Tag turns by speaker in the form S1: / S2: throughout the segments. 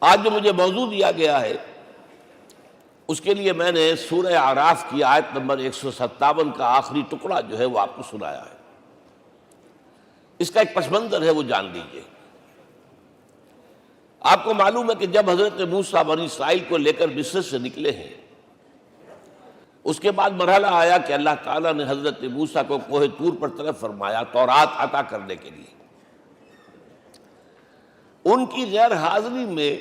S1: آج جو مجھے موضوع دیا گیا ہے اس کے لیے میں نے سورہ اعراف کی آیت نمبر 157 کا آخری ٹکڑا جو ہے وہ آپ کو سنایا ہے۔ اس کا ایک پس منظر ہے وہ جان لیجیے۔ آپ کو معلوم ہے کہ جب حضرت موسیٰ بنی اسرائیل کو لے کر مصر سے نکلے ہیں، اس کے بعد مرحلہ آیا کہ اللہ تعالیٰ نے حضرت موسیٰ کو کوہ طور پر طلب فرمایا تورات عطا کرنے کے لیے۔ ان کی غیر حاضری میں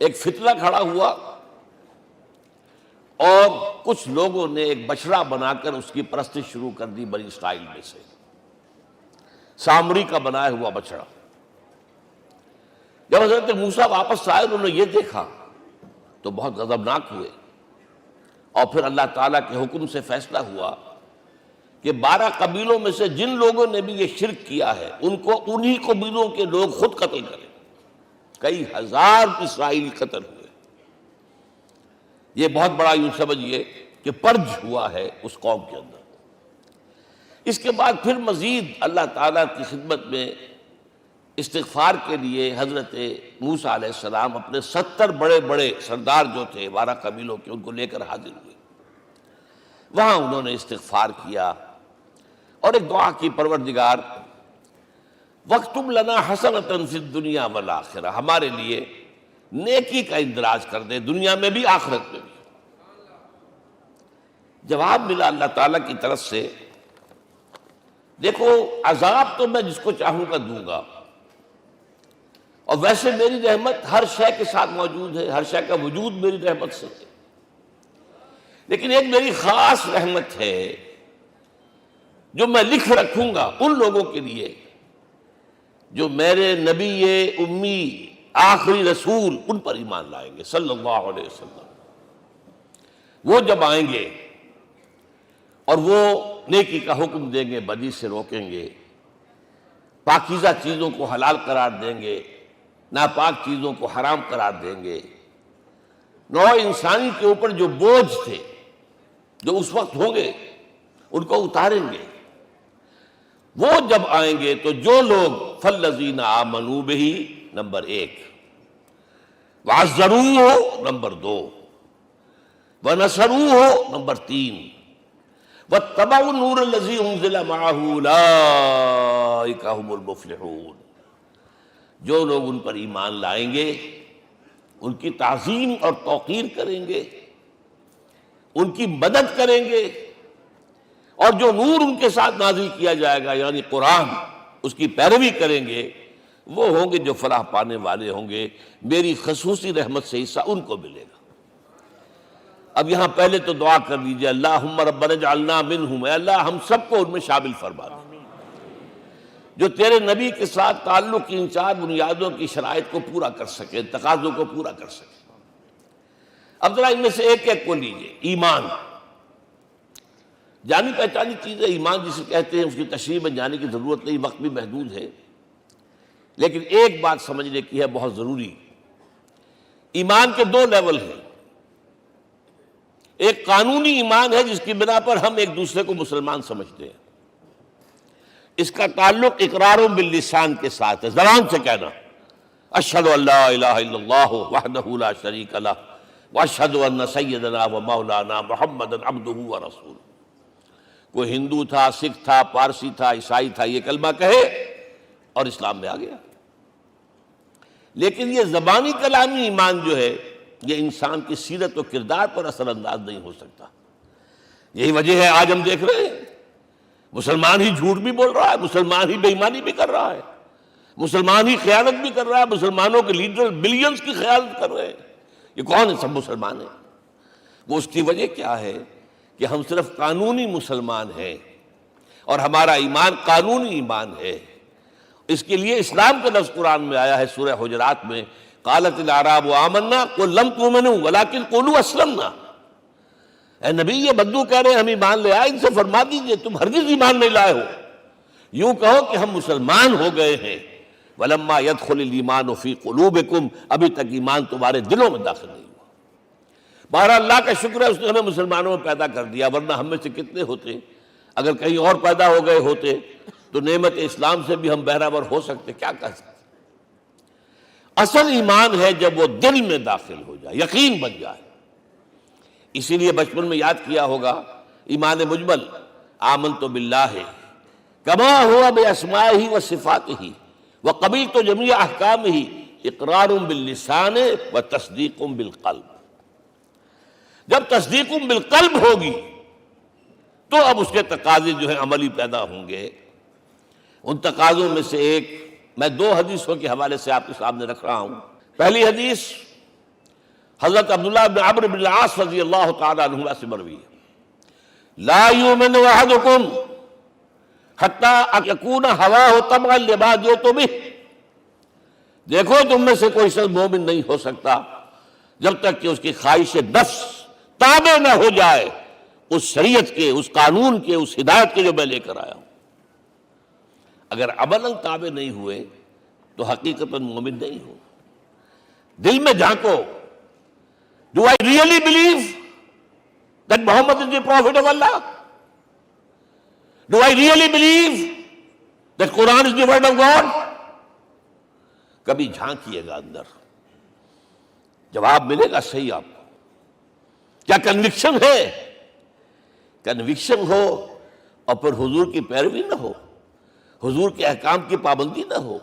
S1: ایک فتنہ کھڑا ہوا اور کچھ لوگوں نے ایک بچڑا بنا کر اس کی پرستش شروع کر دی بنی اسرائیل میں سے، سامری کا بنایا ہوا بچڑا۔ جب حضرت موسیٰ واپس آئے انہوں نے یہ دیکھا تو بہت غضبناک ہوئے، اور پھر اللہ تعالیٰ کے حکم سے فیصلہ ہوا کہ 12 قبیلوں میں سے جن لوگوں نے بھی یہ شرک کیا ہے ان کو انہی قبیلوں کے لوگ خود قتل کریں۔ کئی ہزار اسرائیلی قتل ہوئے۔ یہ بہت بڑا یوں سمجھیے کہ پرج ہوا ہے اس قوم کے اندر۔ اس کے بعد پھر مزید اللہ تعالیٰ کی خدمت میں استغفار کے لیے حضرت موسیٰ علیہ السلام اپنے 70 بڑے بڑے سردار جو تھے 12 قبیلوں کے ان کو لے کر حاضر ہوئے۔ وہاں انہوں نے استغفار کیا اور ایک دعا کی، پروردگار وَاكْتُبْ لَنَا حَسَنَةً فِي الدُّنْيَا وَالْآخِرَةِ، ہمارے لیے نیکی کا اندراج کر دے، دنیا میں بھی آخرت میں بھی۔ جواب ملا اللہ تعالیٰ کی طرف سے، دیکھو عذاب تو میں جس کو چاہوں گا دوں گا، اور ویسے میری رحمت ہر شے کے ساتھ موجود ہے، ہر شے کا وجود میری رحمت سے ہے، لیکن ایک میری خاص رحمت ہے جو میں لکھ رکھوں گا ان لوگوں کے لیے جو میرے نبی امی آخری رسول ان پر ایمان لائیں گے صلی اللہ علیہ وسلم۔ وہ جب آئیں گے اور وہ نیکی کا حکم دیں گے، بدی سے روکیں گے، پاکیزہ چیزوں کو حلال قرار دیں گے، ناپاک چیزوں کو حرام قرار دیں گے، نوع انسانی کے اوپر جو بوجھ تھے جو اس وقت ہوں گے ان کو اتاریں گے۔ وہ جب آئیں گے تو جو لوگ فالذین آمنوا بہ نمبر 1، وعزروہ نمبر 2، ونصروہ نمبر 3، واتبعوا النور الذی انزل معہ اولئک هم المفلحون، جو لوگ ان پر ایمان لائیں گے ان کی تعظیم اور توقیر کریں گے، ان کی مدد کریں گے، اور جو نور ان کے ساتھ نازل کیا جائے گا یعنی قرآن، اس کی پیروی کریں گے، وہ ہوں گے جو فلاح پانے والے ہوں گے، میری خصوصی رحمت سے حصہ ان کو ملے گا۔ اب یہاں پہلے تو دعا کر لیجئے، اللہم ربنا اجعلنا منہم، اے اللہ ہم سب کو ان میں شامل فرما دے جو تیرے نبی کے ساتھ تعلق کی ان 4 بنیادوں کی شرائط کو پورا کر سکے، تقاضوں کو پورا کر سکے۔ اب ذرا ان میں سے ایک ایک کو لیجئے۔ ایمان جانی پہچانی چیز ہے، ایمان جسے کہتے ہیں، اس کی تشریح میں جانے کی ضرورت نہیں، وقت بھی محدود ہے، لیکن ایک بات سمجھنے کی ہے بہت ضروری۔ ایمان کے 2 لیول ہیں۔ ایک قانونی ایمان ہے جس کی بنا پر ہم ایک دوسرے کو مسلمان سمجھتے ہیں، اس کا تعلق اقرار باللسان کے ساتھ ہے، زبان سے کہنا اشہد ان لا الہ الا اللہ وحدہ لا شریک لہ واشہد ان سیدنا و مولانا محمدا عبدہ ورسولہ۔ کوئی ہندو تھا، سکھ تھا، پارسی تھا، عیسائی تھا، یہ کلمہ کہے اور اسلام میں آ گیا۔ لیکن یہ زبانی کلامی ایمان جو ہے یہ انسان کی سیرت و کردار پر اثر انداز نہیں ہو سکتا۔ یہی وجہ ہے آج ہم دیکھ رہے ہیں مسلمان ہی جھوٹ بھی بول رہا ہے، مسلمان ہی بے ایمانی بھی کر رہا ہے، مسلمان ہی خیانت بھی کر رہا ہے، مسلمانوں کے لیڈر بلینز کی خیانت کر رہے ہیں۔ یہ کون ہے؟ سب مسلمان ہیں۔ وہ اس کی وجہ کیا ہے کہ ہم صرف قانونی مسلمان ہیں اور ہمارا ایمان قانونی ایمان ہے۔ اس کے لیے اسلام کا لفظ قرآن میں آیا ہے سورہ حجرات میں، قالت الاعراب آمنا قل لم تؤمنوا ولکن قولوا اسلمنا۔ اے نبی یہ بدو کہہ رہے ہیں ہم ایمان لے آئے، ان سے فرما دیجئے تم ہرگز ایمان نہیں لائے ہو، یوں کہو کہ ہم مسلمان ہو گئے ہیں۔ ولما يدخل الایمان فی قلوبکم، ابھی تک ایمان تمہارے دلوں میں داخل نہیں ہوا۔ بہرحال اللہ کا شکر ہے اس نے ہمیں مسلمانوں میں پیدا کر دیا، ورنہ ہم میں سے کتنے ہوتے اگر کہیں اور پیدا ہو گئے ہوتے تو نعمت اسلام سے بھی ہم بہرہور ہو سکتے، کیا کہہ سکتے۔ اصل ایمان ہے جب وہ دل میں داخل ہو جائے، یقین بن جائے۔ اسی لیے بچپن میں یاد کیا ہوگا ایمان مجمل، آمنت باللہ کما ہوا باسمائہ و صفاتہ وقبلت جمیع احکامہ اقرار باللسان و تصدیق بالقلب۔ جب تصدیق بالقلب ہوگی تو اب اس کے تقاضے جو ہیں عملی پیدا ہوں گے۔ ان تقاضوں میں سے ایک میں 2 حدیثوں کے حوالے سے آپ کے سامنے رکھ رہا ہوں۔ پہلی حدیث حضرت عبداللہ بن عمرو بن العاص رضی اللہ تعالی عنہما سے مروی ہے، لا یؤمن احدکم حتی یکون ہواہ طبعا لما جئت بہ۔ دیکھو تم میں سے کوئی شخص مومن نہیں ہو سکتا جب تک کہ اس کی خواہش نفس تابع نہ ہو جائے اس شریعت کے، اس قانون کے، اس ہدایت کے جو میں لے کر آیا ہوں۔ اگر عملاً تابع نہیں ہوئے تو حقیقتاً مومن نہیں ہو۔ دل میں جھانکو، Do I really believe that Muhammad is the Prophet of Allah? Do I really believe that Quran is the word of God? کبھی جھانکیے گا اندر، جواب ملے گا صحیح آپ کو۔ کیا کنوکشن ہے؟ کنوکشن ہو اور پھر حضور کی پیروی نہ ہو، حضور کے احکام کی پابندی نہ ہو،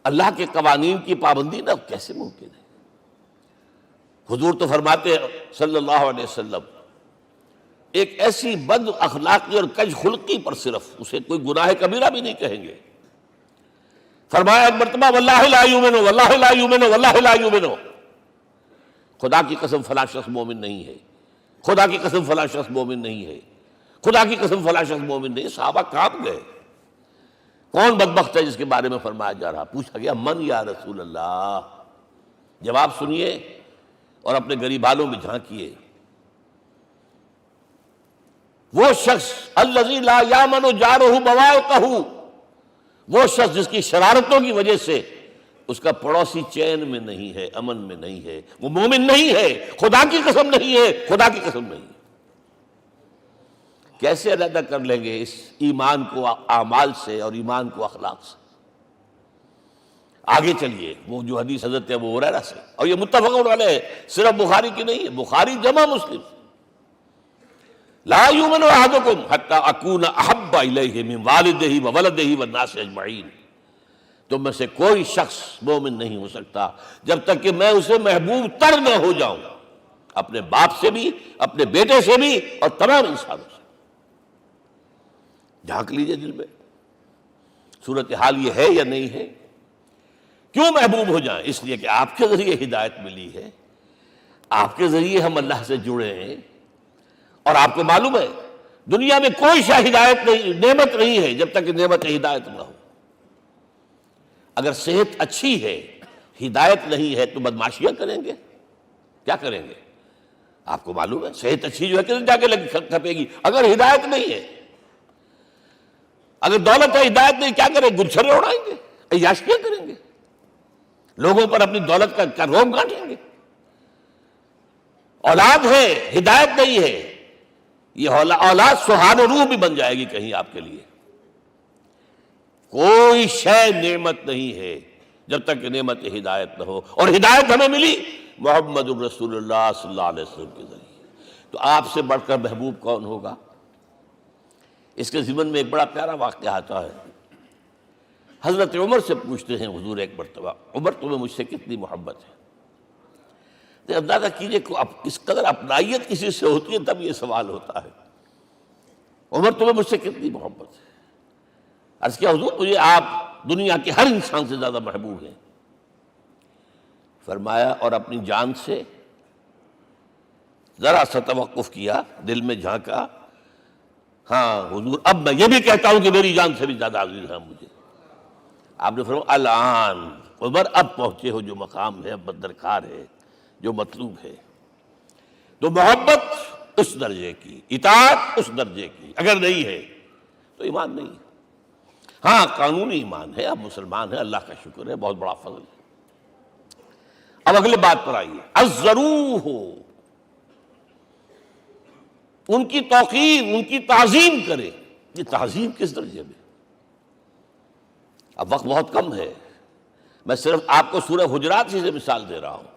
S1: اللہ کے قوانین کی پابندی نہ ہو، کیسے ممکن ہے؟ حضور تو فرماتے ہیں صلی اللہ علیہ وسلم، ایک ایسی بد اخلاقی اور کج خلقی پر صرف اسے کوئی گناہ کبیرہ بھی نہیں کہیں گے۔ فرمایا ایک مرتبہ واللہ لا یؤمن، واللہ لا یؤمن، واللہ لا یؤمن، خدا کی قسم فلاں شخص مومن نہیں ہے، خدا کی قسم فلاں شخص مومن نہیں ہے، خدا کی قسم فلاں شخص مومن نہیں ہے۔ صحابہ کانپ گئے، کون بدبخت ہے جس کے بارے میں فرمایا جا رہا؟ پوچھا گیا من یا رسول اللہ؟ جواب سنیے اور اپنے غریب حالوں میں جھانکیے۔ وہ شخص الذی لا یامن جارہ بوائقہ، وہ شخص جس کی شرارتوں کی وجہ سے اس کا پڑوسی چین میں نہیں ہے، امن میں نہیں ہے، وہ مومن نہیں ہے، خدا کی قسم نہیں ہے، خدا کی قسم نہیں ہے۔ کیسے علیحدہ کر لیں گے اس ایمان کو اعمال سے اور ایمان کو اخلاق سے؟ آگے چلیے، وہ جو حدیث حضرت ابو ہریرہ سے، اور یہ متفق علیہ ہے، صرف بخاری کی نہیں ہے، بخاری جمع مسلم۔ لا یؤمن احدکم حتی اکون احب الیہ من والدہ وولدہ والناس اجمعین۔ تم میں سے کوئی شخص مومن نہیں ہو سکتا جب تک کہ میں اسے محبوب تر نہ ہو جاؤں، اپنے باپ سے بھی، اپنے بیٹے سے بھی، اور تمام انسانوں سے۔ جھانک لیجئے دل میں، صورتحال یہ ہے یا نہیں ہے؟ کیوں محبوب ہو جائیں؟ اس لیے کہ آپ کے ذریعے ہدایت ملی ہے، آپ کے ذریعے ہم اللہ سے جڑے ہیں، اور آپ کو معلوم ہے دنیا میں کوئی شے ہدایت نہیں، نعمت نہیں ہے جب تک کہ نعمت ہدایت نہ ہو۔ اگر صحت اچھی ہے، ہدایت نہیں ہے، تو بدماشیاں کریں گے، کیا کریں گے؟ آپ کو معلوم ہے صحت اچھی جو ہے کہ جا کے کھپے گی اگر ہدایت نہیں ہے۔ اگر دولت ہے، ہدایت نہیں، کیا کریں؟ گلچھرے اڑائیں گے، عیاشیاں کریں گے، لوگوں پر اپنی دولت کا روب گانٹیں گے۔ اولاد ہے، ہدایت نہیں ہے، یہ اولاد سہان روح بھی بن جائے گی کہیں آپ کے لیے۔ کوئی شے نعمت نہیں ہے جب تک کہ نعمت ہدایت نہ ہو، اور ہدایت ہمیں ملی محمد الرسول اللہ صلی اللہ علیہ وسلم کے ذریعے۔ تو آپ سے بڑھ کر محبوب کون ہوگا؟ اس کے ضمن میں ایک بڑا پیارا واقعہ آتا ہے۔ حضرت عمر سے پوچھتے ہیں حضور ایک مرتبہ، عمر تمہیں مجھ سے کتنی محبت ہے؟ اندازہ کیجئے اس قدر اپنائیت کسی سے ہوتی ہے تب یہ سوال ہوتا ہے، عمر تمہیں مجھ سے کتنی محبت ہے؟ عرض کیا حضور مجھے آپ دنیا کے ہر انسان سے زیادہ محبوب ہیں۔ فرمایا اور اپنی جان سے؟ ذرا سا توقف کیا، دل میں جھانکا، ہاں حضور اب میں یہ بھی کہتا ہوں کہ میری جان سے بھی زیادہ عزیز ہے مجھے۔ آپ نے فرمایا الان عمر اب پہنچے ہو جو مقام ہے، اب درکار ہے، جو مطلوب ہے۔ تو محبت اس درجے کی، اطاعت اس درجے کی اگر نہیں ہے تو ایمان نہیں ہے۔ ہاں قانونی ایمان ہے، اب مسلمان ہے، اللہ کا شکر ہے، بہت بڑا فضل ہے۔ اب اگلے بات پر آئیے، الضروح، ان کی توقیر، ان کی تعظیم کرے۔ یہ تعظیم کس درجے میں؟ اب وقت بہت کم ہے، میں صرف آپ کو سورہ حجرات سے مثال دے رہا ہوں.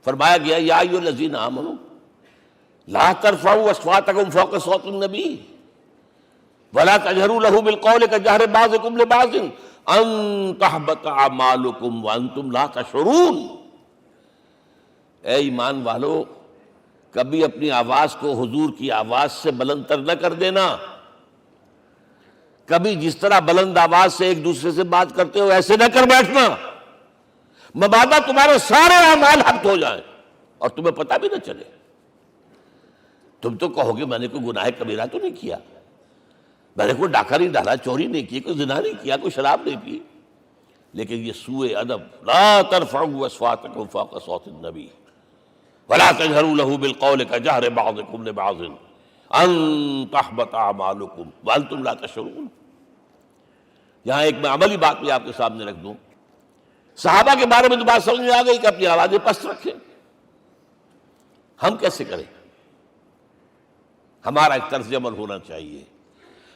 S1: فرمایا گیا یا ایھا الذین آمنوا لا ترفعوا اصواتکم فوق صوت النبی ولا تجہروا لہ بالقول کجہر بعضکم لبعض ان تحبط اعمالکم وانتم لا تشعرون. اے ایمان والو، کبھی اپنی آواز کو حضور کی آواز سے بلند تر نہ کر دینا. کبھی جس طرح بلند آواز سے ایک دوسرے سے بات کرتے ہو ایسے نہ کر بیٹھنا، مبادا تمہارے سارے اعمال حق ہو جائیں اور تمہیں پتہ بھی نہ چلے. تم تو کہو گے میں نے کوئی گناہ کبیرہ تو نہیں کیا، میں نے کوئی ڈاکہ نہیں ڈالا، چوری نہیں کی، کوئی زنا نہیں کیا، کوئی شراب نہیں پی، لیکن یہ سوء ادب لا ترفعوا اصواتکم فوق صوت النبی ولا تجہروا لہ بالقول کجہر بعضکم لبعض ان تحبط اعمالکم وانتم لا تشعرون. یہاں ایک میں عملی بات بھی آپ کے سامنے رکھ دوں. صحابہ کے بارے میں تو بات سمجھ میں آ گئی کہ اپنی آوازیں پست رکھیں. ہم کیسے کریں؟ ہمارا ایک طرز عمل ہونا چاہیے.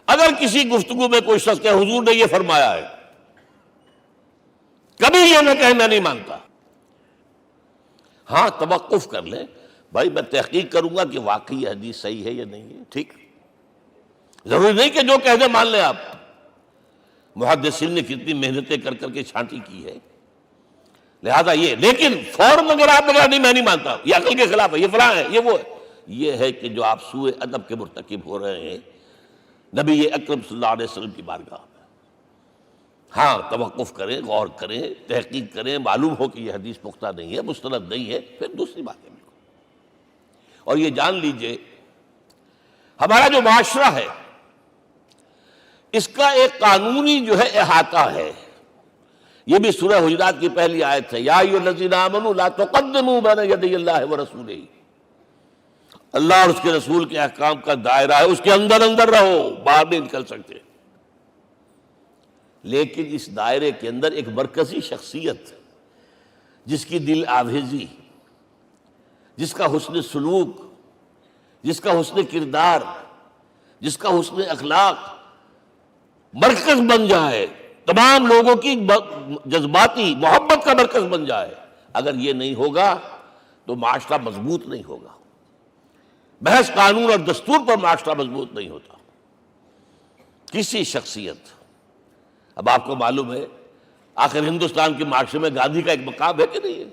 S1: اگر کسی گفتگو میں کوئی شخص کہ حضور نے یہ فرمایا ہے، کبھی یہ نہ کہے میں نہیں مانتا. ہاں توقف کر لیں، بھائی میں تحقیق کروں گا کہ واقعی یہ حدیث صحیح ہے یا نہیں ہے. ٹھیک، ضروری نہیں کہ جو کہہ دیں مان لیں آپ. محدثین نے کتنی محنتیں کر کر کے چھانٹی کی ہے. لہذا یہ، لیکن فوراً اگر آپ نے کہا نہیں میں نہیں مانتا، یہ عقل کے خلاف ہے، یہ فلاں ہے، یہ وہ ہے، یہ ہے کہ جو آپ سوء ادب کے مرتکب ہو رہے ہیں نبی اکرم صلی اللہ علیہ وسلم کی بارگاہ میں. ہاں توقف کریں، غور کریں، تحقیق کریں، معلوم ہو کہ یہ حدیث پختہ نہیں ہے، مستند نہیں ہے، پھر دوسری بات ہے. اور یہ جان لیجئے ہمارا جو معاشرہ ہے اس کا ایک قانونی جو ہے احاطہ ہے. یہ بھی سورہ حجرات کی پہلی آیت ہے، یا ایھا الذین آمنوا لا تقدموا بین یدی اللہ ورسولہ. اللہ اور اس کے رسول کے احکام کا دائرہ ہے، اس کے اندر اندر رہو، باہر نہیں نکل سکتے. لیکن اس دائرے کے اندر ایک مرکزی شخصیت جس کی دل آویزی، جس کا حسن سلوک، جس کا حسن کردار، جس کا حسن اخلاق مرکز بن جائے، تمام لوگوں کی جذباتی محبت کا مرکز بن جائے، اگر یہ نہیں ہوگا تو معاشرہ مضبوط نہیں ہوگا. محض قانون اور دستور پر معاشرہ مضبوط نہیں ہوتا. کسی شخصیت، اب آپ کو معلوم ہے آخر ہندوستان کے معاشرے میں گاندھی کا ایک مقام ہے کہ نہیں ہے؟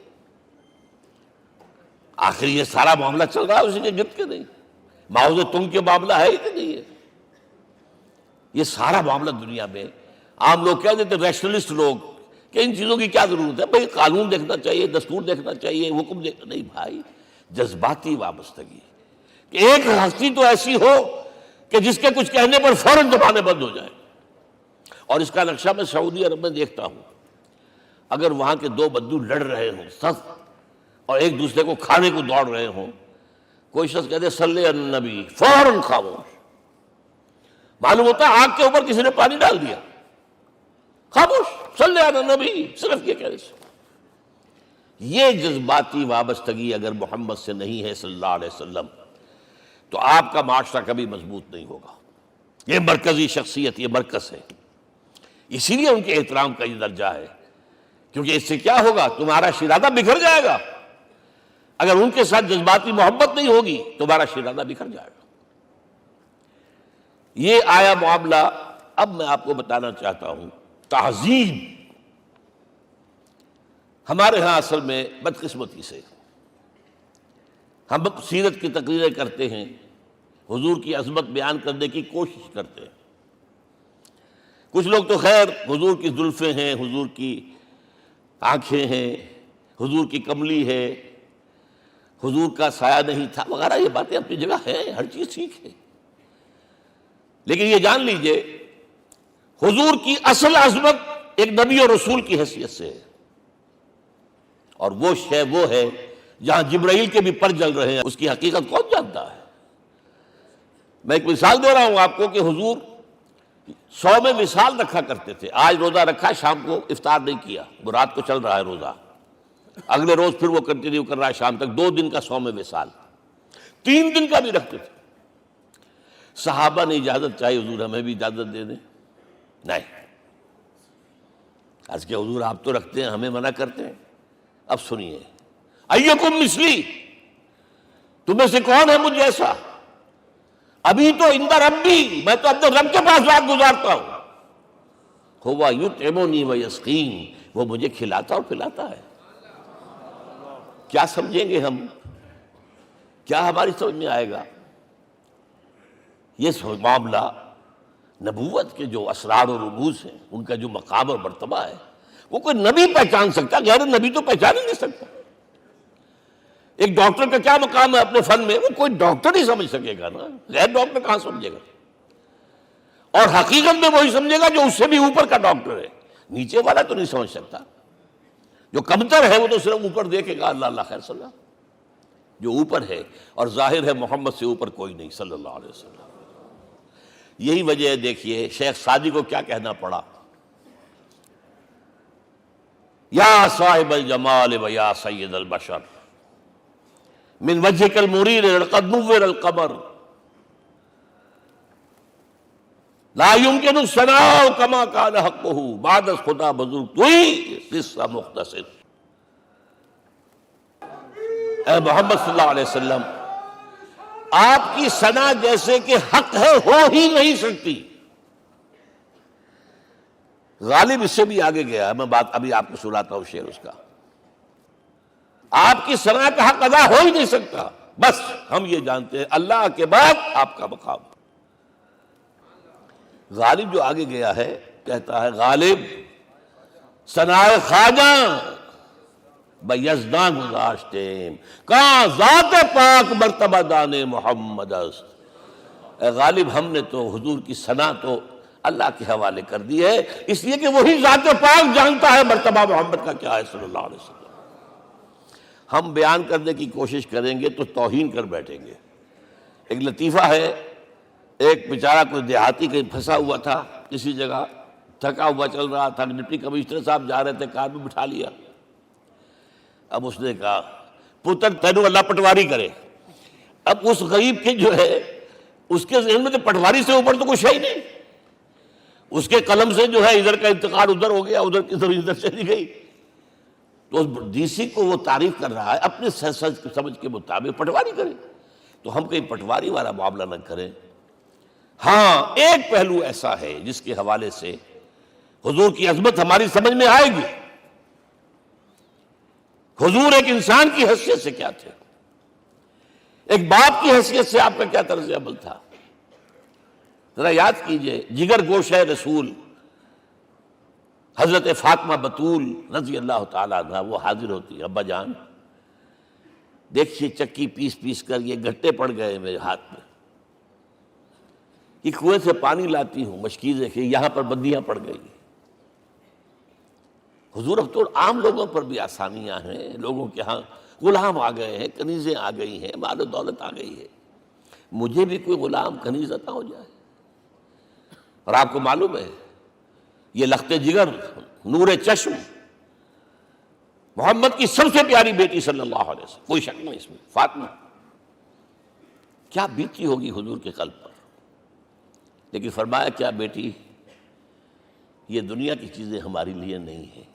S1: آخر یہ سارا معاملہ چل رہا ہے اسی کے گرد کے نہیں؟ ماؤ زے تنگ کے معاملہ ہے کہ نہیں ہے؟ یہ سارا معاملہ دنیا میں عام لوگ کہہ دیتے، ریشنلسٹ لوگ، کہ ان چیزوں کی کیا ضرورت ہے؟ بھائی قانون دیکھنا چاہیے، دستور دیکھنا چاہیے، حکم دیکھنا نہیں. بھائی جذباتی وابستگی کہ ایک ہستی تو ایسی ہو کہ جس کے کچھ کہنے پر فوراً زبانیں بند ہو جائیں. اور اس کا نقشہ میں سعودی عرب میں دیکھتا ہوں، اگر وہاں کے دو بدو لڑ رہے ہوں سخت اور ایک دوسرے کو کھانے کو دوڑ رہے ہوں، کوئی شخص کہتے صلی علی النبی، فوراً خاموش. معلوم ہوتا ہے آگ کے اوپر کسی نے پانی ڈال دیا، خاموش، صلی علی النبی، صرف یہ کہنے سے. یہ جذباتی وابستگی اگر محمد سے نہیں ہے صلی اللہ علیہ وسلم تو آپ کا معاشرہ کبھی مضبوط نہیں ہوگا. یہ مرکزی شخصیت، یہ مرکز ہے. اسی لیے ان کے احترام کا یہ درجہ ہے، کیونکہ اس سے کیا ہوگا؟ تمہارا شیرازہ بکھر جائے گا. اگر ان کے ساتھ جذباتی محبت نہیں ہوگی تمہارا شیرازہ بکھر جائے گا. یہ آیا معاملہ. اب میں آپ کو بتانا چاہتا ہوں تہذیب. ہمارے ہاں اصل میں بدقسمتی سے ہم سیرت کی تقریریں کرتے ہیں، حضور کی عظمت بیان کرنے کی کوشش کرتے ہیں. کچھ لوگ تو خیر حضور کی زلفیں ہیں، حضور کی آنکھیں ہیں، حضور کی کملی ہے، حضور کا سایہ نہیں تھا وغیرہ، یہ باتیں اپنی جگہ ہیں، ہر چیز ٹھیک ہے. لیکن یہ جان لیجئے حضور کی اصل عظمت ایک نبی اور رسول کی حیثیت سے ہے، اور وہ شے وہ ہے جہاں جبرائیل کے بھی پر جل رہے ہیں. اس کی حقیقت کون جانتا ہے؟ میں ایک مثال دے رہا ہوں آپ کو کہ حضور 100 میں وصال رکھا کرتے تھے. آج روزہ رکھا، شام کو افطار نہیں کیا، وہ رات کو چل رہا ہے روزہ، اگلے روز پھر وہ کنٹینیو کر رہا ہے شام تک. 2 دن کا 100 میں وصال، 3 دن کا بھی رکھتے تھے. صحابہ نے اجازت چاہی حضور ہمیں بھی اجازت دے دیں؟ نہیں. آج کے حضور آپ تو رکھتے ہیں، ہمیں منع کرتے ہیں۔ اب سنیے، ایکم مثلی، تمہیں سے کون ہے مجھ جیسا؟ ابھی تو عند ربی، میں تو اپنے رب کے پاس رات گزارتا ہوں۔ ہوا یطعمنی ویسقین، وہ مجھے کھلاتا اور پلاتا ہے۔ کیا سمجھیں گے ہم؟ کیا ہماری سمجھ میں آئے گا؟ یہ معاملہ نبوت کے جو اسرار و رموز ہیں، ان کا جو مقام اور مرتبہ ہے، وہ کوئی نبی پہچان سکتا، غیر نبی تو پہچان ہی نہیں سکتا۔ ایک ڈاکٹر کا کیا مقام ہے اپنے فن میں، وہ کوئی ڈاکٹر ہی سمجھ سکے گا نا، غیر ڈاکٹر کہاں سمجھے گا؟ اور حقیقت میں وہی سمجھے گا جو اس سے بھی اوپر کا ڈاکٹر ہے، نیچے والا تو نہیں سمجھ سکتا۔ جو کمتر ہے وہ تو صرف اوپر دیکھے گا، اللہ اللہ خیر صلی اللہ۔ جو اوپر ہے اور ظاہر ہے محمد سے اوپر کوئی نہیں صلی اللہ علیہ وسلم۔ یہی وجہ ہے، دیکھیے شیخ سعدی کو کیا کہنا پڑا، یا صاحب الجمال و یا سید البشر من وجهك المرير لقد نور القمر لا يمكن الثناء كما كان حقه بعد خدا بزرگ توئی قصہ مختصر۔ اے محمد صلی اللہ علیہ وسلم، آپ کی ثنا جیسے کہ حق ہے ہو ہی نہیں سکتی۔ غالب اس سے بھی آگے گیا ہے، میں بات ابھی آپ کو سناتا ہوں شعر اس کا۔ آپ کی ثنا کا حق ادا ہو ہی نہیں سکتا، بس ہم یہ جانتے ہیں اللہ کے بعد آپ کا مقام۔ غالب جو آگے گیا ہے کہتا ہے، غالب ثنائے خواجہ بیزداں گذاشتے کہاں ذات پاک مرتبہ دان محمد است۔ اے غالب، ہم نے تو حضور کی ثنا تو اللہ کے حوالے کر دی ہے، اس لیے کہ وہی ذات پاک جانتا ہے مرتبہ محمد کا کیا ہے صلی اللہ علیہ وسلم۔ ہم بیان کرنے کی کوشش کریں گے تو توہین کر بیٹھیں گے۔ ایک لطیفہ ہے، ایک بیچارہ کوئی دیہاتی کہیں پھنسا ہوا تھا کسی جگہ، تھکا ہوا چل رہا تھا، ڈپٹی کمشنر صاحب جا رہے تھے، کار میں بٹھا لیا۔ اب اس نے کہا، پتر تینوں اللہ پٹواری کرے۔ اب اس غریب کے جو ہے اس کے ذہن میں تو پٹواری سے اوپر تو کچھ ہے ہی نہیں، اس کے قلم سے جو ہے ادھر کا انتقال ادھر ہو گیا، ادھر کی زمین ادھر چلی گئی۔ تو ڈی سی کو وہ تعریف کر رہا ہے، اپنے سمجھ کے مطابق پٹواری کرے، تو ہم کہیں پٹواری والا معاملہ نہ کریں۔ ہاں، ایک پہلو ایسا ہے جس کے حوالے سے حضور کی عظمت ہماری سمجھ میں آئے گی۔ حضور ایک انسان کی حیثیت سے کیا تھے، ایک باپ کی حیثیت سے آپ کا کیا طرز عمل تھا۔ ذرا یاد کیجئے، جگر گوشہ رسول حضرت فاطمہ بطول رضی اللہ تعالیٰ عنہ، وہ حاضر ہوتی، ابا جان دیکھیے چکی پیس پیس کر یہ گھٹے پڑ گئے میرے ہاتھ میں، یہ کنویں سے پانی لاتی ہوں، مشکیزیں کہ یہاں پر بندیاں پڑ گئی۔ حضور اب تو عام لوگوں پر بھی آسانیاں ہیں، لوگوں کے ہاں غلام آ گئے ہیں، کنیزیں آ گئی ہیں، مال و دولت آ گئی ہے، مجھے بھی کوئی غلام کنیز عطا ہو جائے۔ اور آپ کو معلوم ہے یہ لخت جگر نور چشم محمد کی سب سے پیاری بیٹی صلی اللہ علیہ وسلم، کوئی شک نہیں اس میں، فاطمہ، کیا بیتی ہوگی حضور کے قلب پر۔ لیکن فرمایا، کیا بیٹی، یہ دنیا کی چیزیں ہمارے لیے نہیں ہیں،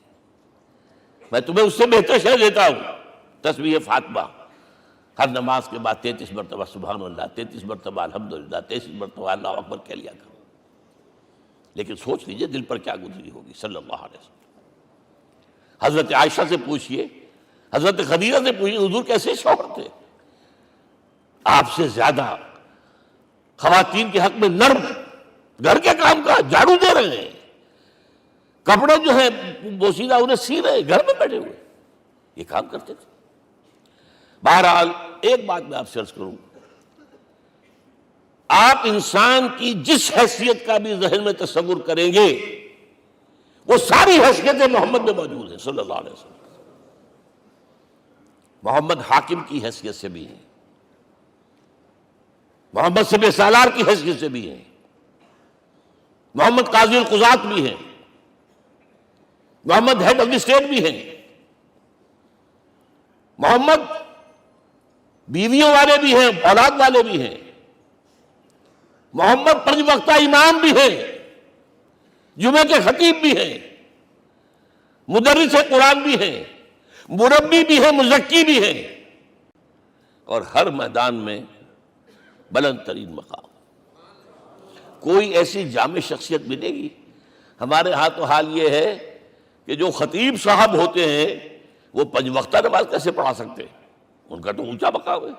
S1: میں تمہیں اس سے بہتر شے دیتا ہوں۔ تسبیح فاطمہ ہر نماز کے بعد 33 مرتبہ سبحان اللہ، 33 مرتبہ الحمدللہ، 33 مرتبہ اللہ اکبر کہہ لیا کرو۔ لیکن سوچ لیجئے دل پر کیا گزری ہوگی صلی اللہ علیہ وسلم۔ حضرت عائشہ سے پوچھئے، حضرت خدیجہ سے پوچھئے، حضور کیسے شوہر تھے؟ آپ سے زیادہ خواتین کے حق میں نرم، گھر کے کام کا جھاڑو دے رہے ہیں، کپڑے جو ہیں بوسیدہ انہیں سی رہے، گھر میں بیٹھے ہوئے یہ کام کرتے تھے۔ بہرحال ایک بات میں آپ سے عرض کروں، آپ انسان کی جس حیثیت کا بھی ذہن میں تصور کریں گے وہ ساری حیثیتیں محمد میں موجود ہیں صلی اللہ علیہ وسلم۔ محمد حاکم کی حیثیت سے بھی ہیں، محمد سب سالار کی حیثیت سے بھی ہیں، محمد قاضی القضات بھی ہیں، محمد ہیڈ آف دی اسٹیٹ بھی ہیں، محمد بیویوں والے بھی ہیں، اولاد والے بھی ہیں، محمد 5 وقتہ امام بھی ہیں، جمعے کے خطیب بھی ہیں، مدرس قرآن بھی ہیں، مربی بھی ہیں، مزکی بھی ہیں، اور ہر میدان میں بلند ترین مقام۔ کوئی ایسی جامع شخصیت ملے گی؟ ہمارے ہاں تو حال یہ ہے کہ جو خطیب صاحب ہوتے ہیں وہ 5 وقتہ نماز کیسے پڑھا سکتے ہیں؟ ان کا تو اونچا مقام ہے۔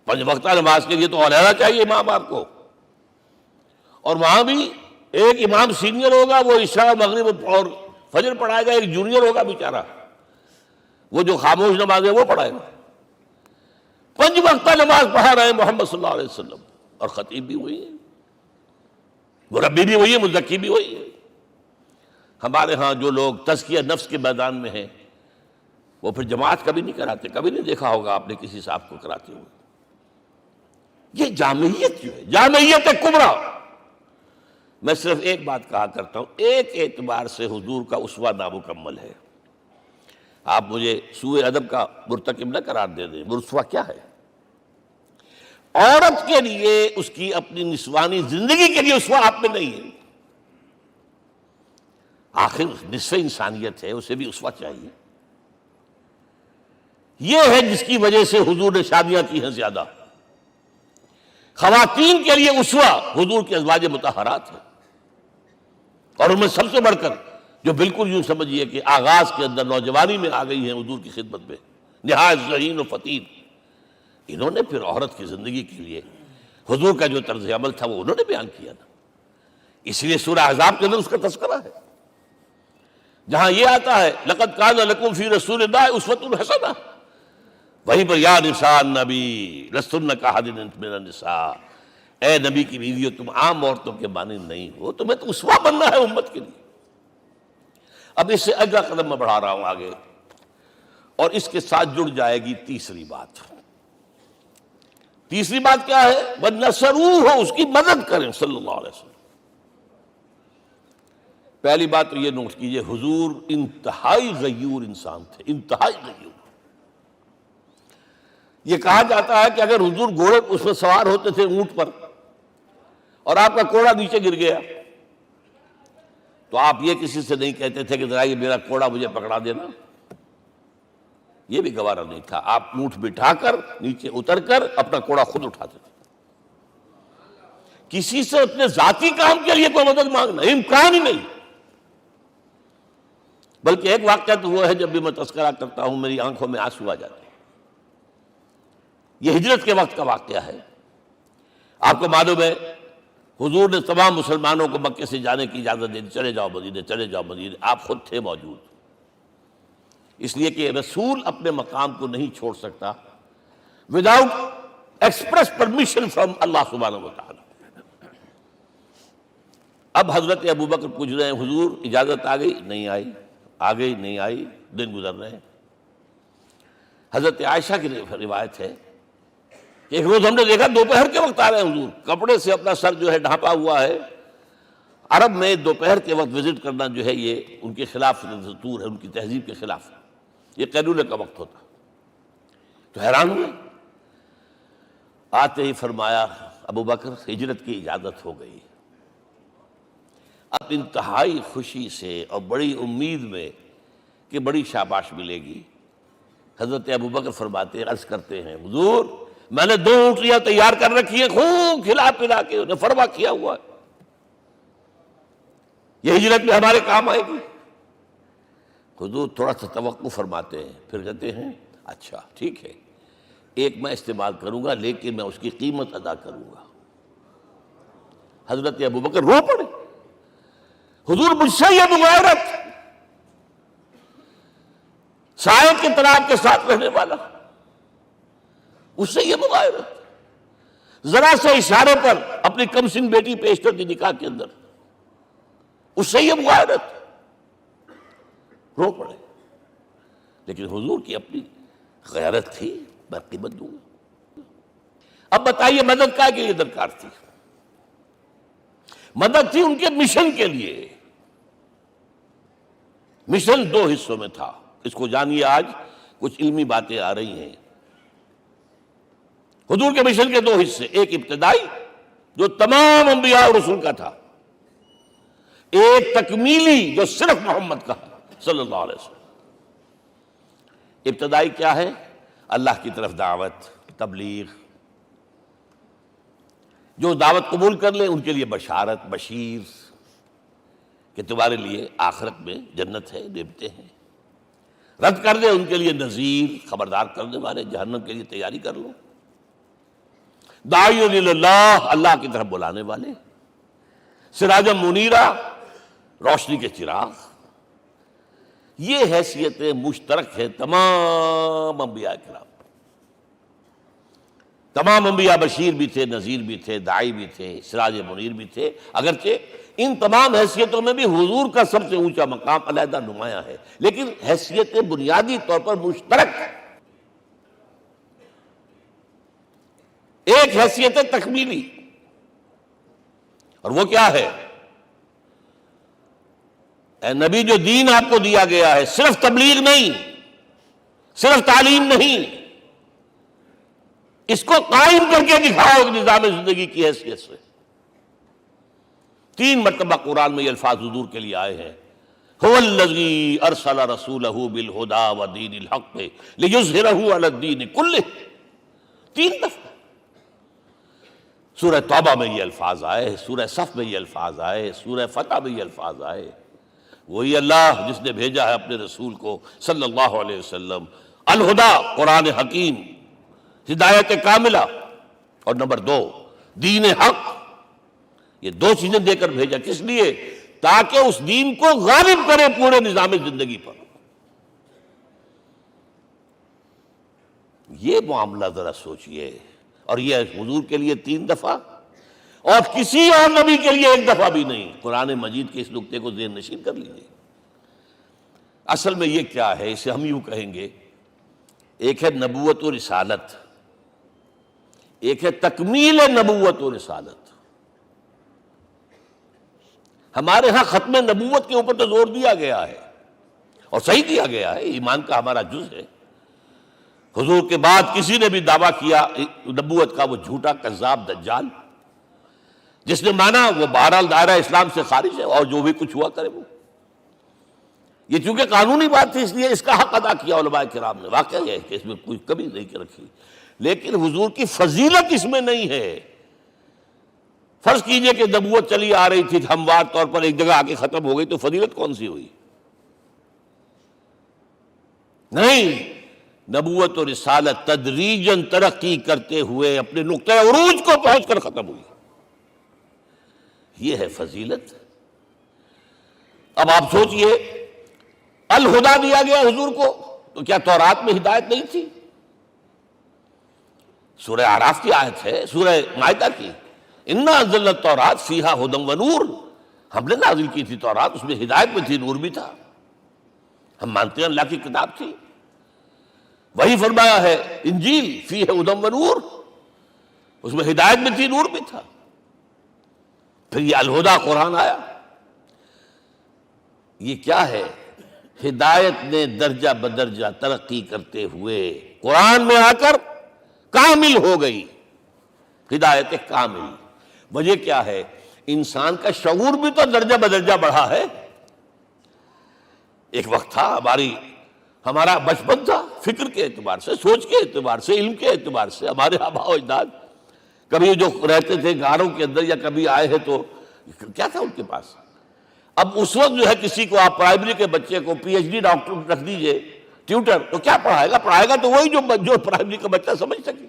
S1: 5 وقتہ نماز کے لیے تو علیحدہ چاہیے امام آپ کو، اور وہاں بھی ایک امام سینئر ہوگا، وہ عشاء مغرب اور فجر پڑھائے گا، ایک جونیئر ہوگا بیچارہ، وہ جو خاموش نماز ہے وہ پڑھائے گا۔ 5 وقتہ نماز پڑھا رہے ہیں محمد صلی اللہ علیہ وسلم، اور خطیب بھی وہی ہے، مربی بھی وہی ہے، مزکی بھی وہی ہے۔ ہمارے ہاں جو لوگ تزکیہ نفس کے میدان میں ہیں وہ پھر جماعت کبھی نہیں کراتے، کبھی نہیں دیکھا ہوگا آپ نے کسی صاحب کو کراتے ہوئے۔ یہ جامعیت جو ہے، جامعیت کبریٰ۔ میں صرف ایک بات کہا کرتا ہوں، ایک اعتبار سے حضور کا اسوہ نامکمل ہے۔ آپ مجھے سوء ادب کا مرتکب نہ قرار دے دیں، اسوہ کیا ہے؟ عورت کے لیے اس کی اپنی نسوانی زندگی کے لیے اسوہ آپ میں نہیں ہے۔ آخر نصف انسانیت ہے، اسے بھی اسوہ چاہیے۔ یہ ہے جس کی وجہ سے حضور نے شادیاں کی ہیں زیادہ۔ خواتین کے لیے اسوہ حضور کے ازواج مطہرات ہیں، اور ان میں سب سے بڑھ کر جو بالکل یوں سمجھیے کہ آغاز کے اندر نوجوانی میں آ گئی ہیں حضور کی خدمت میں، نہایت ذہین و فطین، انہوں نے پھر عورت کی زندگی کے لیے حضور کا جو طرز عمل تھا وہ انہوں نے بیان کیا نا۔ اس لیے سورہ احزاب کے اندر اس کا تذکرہ ہے، جہاں یہ آتا ہے لقد کان لکم فی رسول اللہ اسوۃ حسنہ، وہیں پر یا نساء النبی لستن کاحد من النساء، اے نبی کی بیویوں تم عام عورتوں کے مانند نہیں ہو، تمہیں تو اسوہ بننا ہے امت کے لیے۔ اب اس سے اگلا قدم میں بڑھا رہا ہوں آگے، اور اس کے ساتھ جڑ جائے گی تیسری بات۔ تیسری بات کیا ہے؟ وَنَصَرُوهُ، اس کی مدد کریں صلی اللہ علیہ وسلم۔ پہلی بات تو یہ نوٹ کیجئے، حضور انتہائی غیور انسان تھے، انتہائی غیور۔ یہ کہا جاتا ہے کہ اگر حضور گھوڑے اس میں سوار ہوتے تھے اونٹ پر، اور آپ کا کوڑا نیچے گر گیا، تو آپ یہ کسی سے نہیں کہتے تھے کہ ذرا یہ میرا کوڑا مجھے پکڑا دینا، یہ بھی گوارا نہیں تھا۔ آپ اونٹ بٹھا کر نیچے اتر کر اپنا کوڑا خود اٹھاتے تھے۔ کسی سے اپنے ذاتی کام کے لیے کوئی مدد مانگنا امکان ہی نہیں۔ بلکہ ایک واقعہ تو وہ ہے جب بھی میں تذکرہ کرتا ہوں میری آنکھوں میں آنسو آ جاتے ہیں۔ یہ ہجرت کے وقت کا واقعہ ہے۔ آپ کو معلوم ہے حضور نے تمام مسلمانوں کو مکے سے جانے کی اجازت دے دی، چلے جاؤ مدینے، چلے جاؤ مدینے، آپ خود تھے موجود، اس لیے کہ رسول اپنے مقام کو نہیں چھوڑ سکتا وداؤٹ ایکسپریس پرمیشن فرام اللہ سبحانہ و تعالی۔ اب حضرت ابوبکر پوچھ رہے ہیں حضور اجازت آ گئی؟ نہیں آئی، آ گئی نہیں آئی، دن گزر رہے ہیں۔ حضرت عائشہ کی روایت ہے کہ ایک روز ہم نے دیکھا دوپہر کے وقت آ رہے ہیں حضور، کپڑے سے اپنا سر جو ہے ڈھانپا ہوا ہے۔ عرب میں دوپہر کے وقت وزٹ کرنا جو ہے یہ ان کے خلاف دستور ہے، ان کی تہذیب کے خلاف، یہ قیلولے کا وقت ہوتا۔ تو حیران ہوئے، آتے ہی فرمایا ابوبکر ہجرت کی اجازت ہو گئی۔ اب انتہائی خوشی سے اور بڑی امید میں کہ بڑی شاباش ملے گی، حضرت ابوبکر فرماتے عرض کرتے ہیں حضور میں نے 2 اونٹیاں تیار کر رکھی ہیں، خوب کھلا پلا کے انہیں فرما کیا ہوا ہے، یہ ہجرت میں ہمارے کام آئے گی۔ حضور تھوڑا سا توقع فرماتے ہیں، پھر کہتے ہیں اچھا ٹھیک ہے، ایک میں استعمال کروں گا لیکن میں اس کی قیمت ادا کروں گا۔ حضرت ابوبکر رو پڑے، حضور مجھ سے یہ مغایرت، سائے کے تناب کے ساتھ رہنے والا، اس سے یہ مغایرت، ذرا سے اشارے پر اپنی کم سن بیٹی پیش کر دی نکاح کے اندر، اس سے یہ مغایرت، رو پڑے۔ لیکن حضور کی اپنی غیرت تھی، میں قیمت دوں گا۔ اب بتائیے مدد کا کے لیے درکار تھی؟ مدد تھی ان کے مشن کے لیے۔ مشن 2 حصوں میں تھا، اس کو جانیے، آج کچھ علمی باتیں آ رہی ہیں۔ حضور کے مشن کے 2 حصے، ایک ابتدائی جو تمام انبیاء اور رسول کا تھا، ایک تکمیلی جو صرف محمد کا، صلی اللہ علیہ وسلم۔ ابتدائی کیا ہے؟ اللہ کی طرف دعوت، تبلیغ۔ جو دعوت قبول کر لیں ان کے لیے بشارت، بشیر کہ تمہارے لیے آخرت میں جنت ہے، نعمتیں ہیں۔ رد کر دیں ان کے لیے نذیر، خبردار کرنے والے، جہنم کے لیے تیاری کر لو۔ داعی اللہ، اللہ کی طرف بلانے والے، سراجا منیرا، روشنی کے چراغ۔ یہ حیثیتیں مشترک ہے تمام انبیاء کرام۔ تمام انبیاء بشیر بھی تھے، نذیر بھی تھے، داعی بھی تھے، سراج منیر بھی تھے، اگرچہ ان تمام حیثیتوں میں بھی حضور کا سب سے اونچا مقام علیحدہ نمایاں ہے، لیکن حیثیتیں بنیادی طور پر مشترک۔ ایک حیثیت تکمیلی، اور وہ کیا ہے؟ اے نبی، جو دین آپ کو دیا گیا ہے صرف تبلیغ نہیں، صرف تعلیم نہیں، اس کو قائم کر کے دکھاؤ ایک نظام زندگی کی حیثیت سے۔ 3 مرتبہ قرآن میں یہ الفاظ حضور کے لیے آئے ہیں، هو الذی ارسل رسولہ بالہدی ودین الحق لیظہرہ علی الدین کلہ۔ 3 دفعہ سورہ توبہ میں یہ الفاظ آئے، سورہ صف میں یہ الفاظ آئے، سورہ فتح میں یہ الفاظ آئے۔ وہی اللہ جس نے بھیجا ہے اپنے رسول کو صلی اللہ علیہ وسلم، الہدا، قرآن حکیم، ہدایت کاملہ، اور نمبر 2 دین حق۔ یہ 2 چیزیں دے کر بھیجا، کس لیے؟ تاکہ اس دین کو غالب کرے پورے نظام زندگی پر۔ یہ معاملہ ذرا سوچئے، اور یہ حضور کے لیے 3 دفعہ، اور کسی اور نبی کے لیے 1 دفعہ بھی نہیں۔ قرآن مجید کے اس نقطے کو ذہن نشین کر لیجیے۔ اصل میں یہ کیا ہے؟ اسے ہم یوں کہیں گے، ایک ہے نبوت و رسالت، ایک ہے تکمیل نبوت و رسالت۔ ہمارے ہاں ختم نبوت کے اوپر تو زور دیا گیا ہے، اور صحیح دیا گیا ہے، ایمان کا ہمارا جز ہے۔ حضور کے بعد کسی نے بھی دعویٰ کیا نبوت کا، وہ جھوٹا، کذاب، دجال۔ جس نے مانا وہ بہرحال دائرہ اسلام سے خارج ہے، اور جو بھی کچھ ہوا کرے وہ۔ یہ چونکہ قانونی بات تھی، اس لیے اس کا حق ادا کیا علماء کرام نے۔ واقعہ ہے کہ اس میں کوئی کمی نہیں رکھی، لیکن حضور کی فضیلت اس میں نہیں ہے۔ فرض کیجئے کہ نبوت چلی آ رہی تھی ہموار طور پر، ایک جگہ آ کے ختم ہو گئی، تو فضیلت کون سی ہوئی؟ نہیں، نبوت و رسالت تدریجاً ترقی کرتے ہوئے اپنے نقطۂ عروج کو پہنچ کر ختم ہوئی۔ یہ ہے فضیلت۔ اب آپ سوچئے، الہدا دیا گیا حضور کو، تو کیا تورات میں ہدایت نہیں تھی؟ سورہ اعراف کی آیت ہے، سورہ مائدہ کی، انا انزلنا التوراۃ فیہا ھدی ونور۔ ہم نے نازل کی تھی تورات، اس میں ہدایت بھی تھی، نور بھی تھا۔ ہم مانتے ہیں اللہ کی کتاب تھی۔ وہی فرمایا ہے انجیل فیہا ھدی ونور، اس میں ہدایت بھی تھی، نور بھی تھا۔ پھر یہ الہدا قرآن آیا۔ یہ کیا ہے؟ ہدایت نے درجہ بدرجہ ترقی کرتے ہوئے قرآن میں آ کر کامل ہو گئی، ہدایت کامل۔ وجہ کیا ہے؟ انسان کا شعور بھی تو درجہ بدرجہ بڑھا ہے۔ ایک وقت تھا ہمارا بچپن تھا، فکر کے اعتبار سے، سوچ کے اعتبار سے، علم کے اعتبار سے، ہمارے آباء و اجداد کبھی جو رہتے تھے غاروں کے اندر یا کبھی آئے ہیں تو کیا تھا ان کے پاس؟ اب اس وقت جو ہے کسی کو آپ پرائمری کے بچے کو پی ایچ ڈی ڈاکٹر رکھ دیجئے ٹیوٹر، تو کیا پڑھائے گا؟ پڑھائے گا تو وہی جو پرائمری کا بچہ سمجھ سکے۔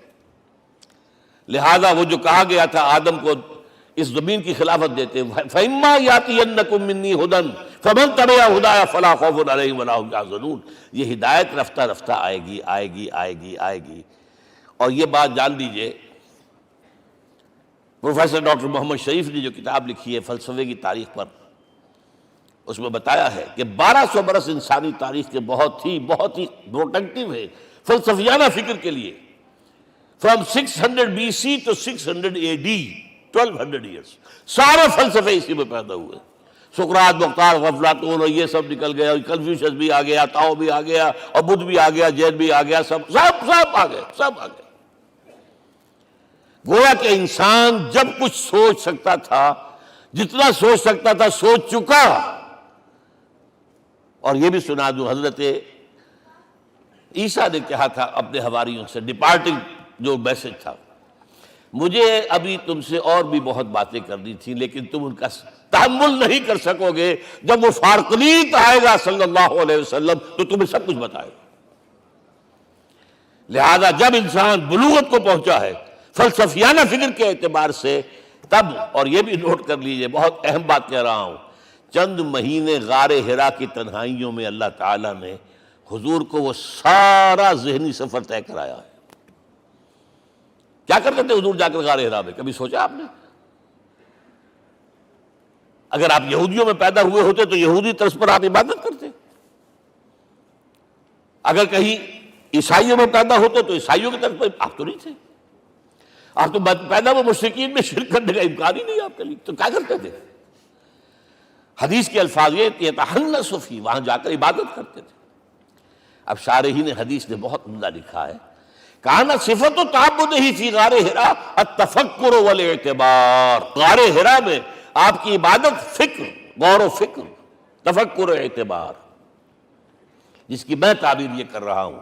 S1: لہذا وہ جو کہا گیا تھا آدم کو اس زمین کی خلافت دیتے، فَإِمَّا يَأْتِيَنَّكُم مِّنِّي هُدًى فَمَن تَبِعَ هُدَايَ فَلَا خَوْفٌ عَلَيْهِمْ وَلَا هُمْ يَحْزَنُونَ۔ یہ ہدایت رفتہ رفتہ آئے گی، آئے گی، آئے گی، آئے گی۔ اور یہ بات جان لیجئے، پروفیسر ڈاکٹر محمد شریف نے جو کتاب لکھی ہے فلسفے کی تاریخ پر، اس میں بتایا ہے کہ 1200 برس انسانی تاریخ کے بہت ہی پروڈکٹیو ہے فلسفیانہ فکر کے لیے۔ From 600 BC to 600 AD، 1200 years, سارے فلسفے اسی میں پیدا ہوئے۔ سقراط، مختار، افلاطون اور یہ سب نکل گیا، کنفیوشس بھی آ گیا، تاؤ بھی آ گیا، اور بدھ بھی آ گیا، جین بھی آ گیا، سب آ گئے، سب آ گئے۔ گویا کہ انسان جب کچھ سوچ سکتا تھا، جتنا سوچ سکتا تھا سوچ چکا، اور یہ بھی سنا دوں، حضرت عیسیٰ نے کہا تھا اپنے حواریوں سے، ڈپارٹنگ جو میسج تھا، مجھے ابھی تم سے اور بھی بہت باتیں کرنی تھی لیکن تم ان کا تحمل نہیں کر سکو گے، جب وہ فارقلیت آئے گا صلی اللہ علیہ وسلم تو تمہیں سب کچھ بتائے گا۔ لہذا جب انسان بلوغت کو پہنچا ہے فلسفیانہ فکر کے اعتبار سے، تب، اور یہ بھی نوٹ کر لیجئے، بہت اہم بات کہہ رہا ہوں، چند مہینے غار حرا کی تنہائیوں میں اللہ تعالیٰ نے حضور کو وہ سارا ذہنی سفر طے کرایا ہے۔ کیا کرتے تھے حضور جا کر غار حرا میں؟ کبھی سوچا آپ نے؟ اگر آپ یہودیوں میں پیدا ہوئے ہوتے تو یہودی طرز پر آپ عبادت کرتے، اگر کہیں عیسائیوں میں پیدا ہوتے تو عیسائیوں کی طرف پر آپ تو نہیں تھے، آپ تو پیدا وہ مشرکین میں شرک کرنے کا امکان ہی نہیں آپ کے لیے، تو کیا کرتے تھے؟ حدیث کے الفاظ یہ یتحنث فی، وہاں جا کر عبادت کرتے تھے۔ اب شارحین حدیث نے بہت عمدہ لکھا ہے، کان صفت تعبدہ فی غار حرا التفکر والاعتبار، غار حرا میں آپ کی عبادت فکر، غور و فکر، تفکر و اعتبار، جس کی میں تعبیر یہ کر رہا ہوں،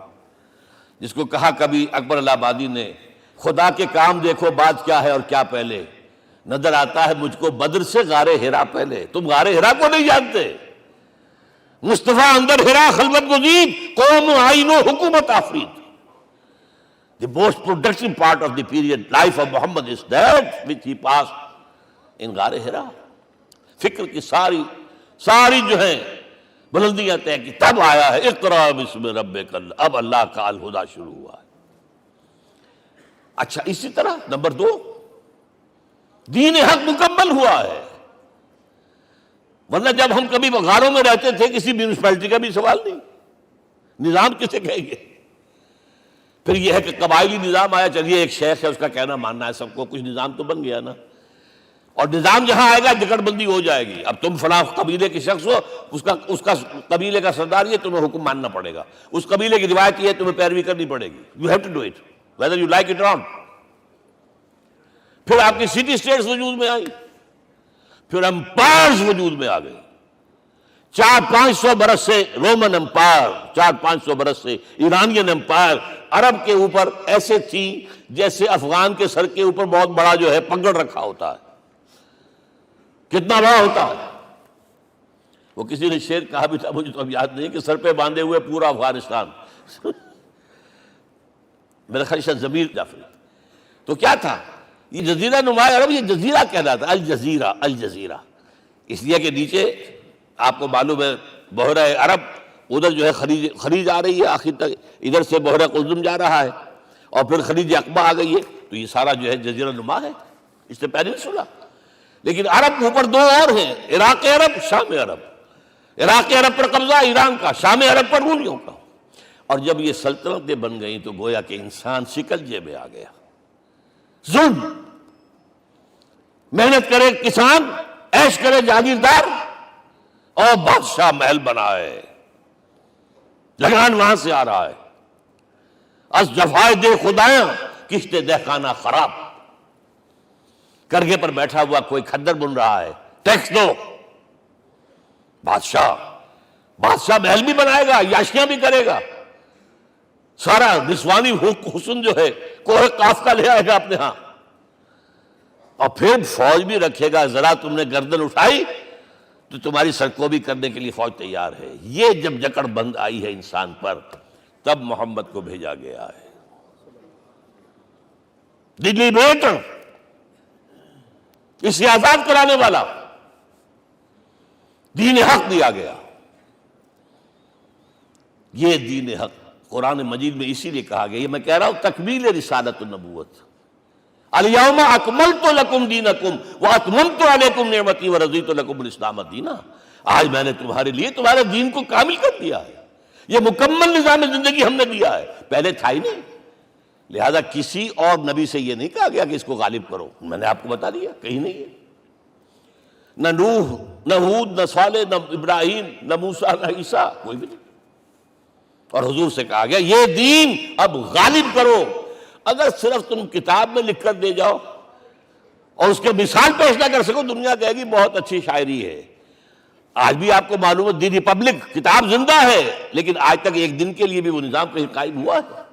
S1: جس کو کہا کبھی اکبر الہ آبادی نے، خدا کے کام دیکھو بعد کیا ہے اور کیا پہلے، نظر آتا ہے مجھ کو بدر سے غار حرا پہلے۔ تم غار حرا کو نہیں جانتے، مصطفیٰ اندر حرا خلوت گزید، قوم آئین و حکومت آفرید۔ The most productive part of the period life of Muhammad is that which he passed in غار حرا۔ فکر کی ساری جو ہیں بلندیاں طے کی، تب آیا ہے اقرأ بسم ربک، اب اللہ کا الہدیٰ شروع ہوا ہے۔ اچھا، اسی طرح نمبر 2، دین حق مکمل ہوا ہے۔ ورنہ جب ہم کبھی غاروں میں رہتے تھے کسی میونسپلٹی کا بھی سوال نہیں، نظام کسے کہیں گے؟ پھر یہ ہے کہ قبائلی نظام آیا، چلیے ایک شیخ ہے اس کا کہنا ماننا ہے سب کو، کچھ نظام تو بن گیا نا، اور نظام جہاں آئے گا جکڑ بندی ہو جائے گی۔ اب تم فلاں قبیلے کے شخص ہو، اس کا قبیلے کا سردار یہ، تمہیں حکم ماننا پڑے گا، اس قبیلے کی روایت یہ ہے، تمہیں پیروی کرنی پڑے گی، you have to do it whether you like it or not۔ پھر آپ کی سٹی اسٹیٹس وجود میں آئی، پھر امپائرز وجود میں آ گئے، 400-500 برس سے رومن امپائر، 400-500 برس سے ایرانین امپائر عرب کے اوپر ایسے تھی جیسے افغان کے سر کے اوپر بہت بڑا جو ہے پگڑ رکھا ہوتا ہے۔ کتنا بڑا ہوتا ہے؟ وہ کسی نے شعر کہا بھی تھا، مجھے تو اب یاد نہیں، کہ سر پہ باندھے ہوئے پورا افغانستان۔ میرا خیال ہے ضمیر جعفری۔ تو کیا تھا یہ جزیرہ نما عرب، یہ جزیرہ کہلاتا، الجزیرہ، الجزیرہ، اس لیے کہ نیچے آپ کو معلوم ہے بحیرہ عرب، ادھر جو ہے خلیج آ رہی ہے آخر تک، ادھر سے بحیرہ قلزم جا رہا ہے، اور پھر خلیج عقبہ آ گئی ہے، تو یہ سارا جو ہے جزیرہ نما ہے، اس سے پیننسولا۔ لیکن عرب کے اوپر 2 اور ہیں، عراق عرب، شام عرب۔ عراق عرب پر قبضہ ایران کا، شام عرب پر رومیوں کا۔ اور جب یہ سلطنتیں بن گئیں تو گویا کہ انسان شکنجے میں آ گیا۔ ظلم، محنت کرے کسان، عیش کرے جاگیردار، اور بادشاہ محل بنائے، لگان وہاں سے آ رہا ہے۔ از جفائے دے خدایاں کشتے دہقانہ خراب، کرگے پر بیٹھا ہوا کوئی کھدر بن رہا ہے، ٹیکس دو۔ بادشاہ محل بھی بنائے گا، عیاشیاں بھی کرے گا، سارا نسوانی حسن جو ہے کوہ قاف کا لے آئے گا اپنے ہاں، اور پھر فوج بھی رکھے گا، ذرا تم نے گردن اٹھائی تو تمہاری سرکوبی کرنے کے لیے فوج تیار ہے۔ یہ جب جکڑ بند آئی ہے انسان پر، تب محمد کو بھیجا گیا ہے۔ دلی بیٹ، اسے آزاد کرانے والا، دین حق دیا گیا۔ یہ دین حق قرآن مجید میں اسی لیے کہا گیا، یہ میں کہہ رہا ہوں تکمیل رسالت النبوت۔ الیوم اکملت لکم دینکم واتممت علیکم نعمتی ورضیت لکم الاسلام دینا۔ آج میں نے تمہارے لیے تمہارے دین کو کامل کر دیا ہے، یہ مکمل نظام زندگی ہم نے دیا ہے، پہلے تھا ہی نہیں۔ لہذا کسی اور نبی سے یہ نہیں کہا گیا کہ اس کو غالب کرو، میں نے آپ کو بتا دیا کہیں نہیں ہے، نہ نوح، نہ ہود، نہ صالح، نہ ابراہیم، نہ موسیٰ، نہ عیسیٰ، کوئی بھی نہیں۔ اور حضور سے کہا گیا یہ دین اب غالب کرو۔ اگر صرف تم کتاب میں لکھ کر دے جاؤ اور اس کے مثال پیش نہ کر سکو، دنیا کہے گی بہت اچھی شاعری ہے، آج بھی آپ کو معلوم ہے دی ریپبلک کتاب زندہ ہے، لیکن آج تک ایک دن کے لیے بھی وہ نظام کہیں قائم ہوا ہے؟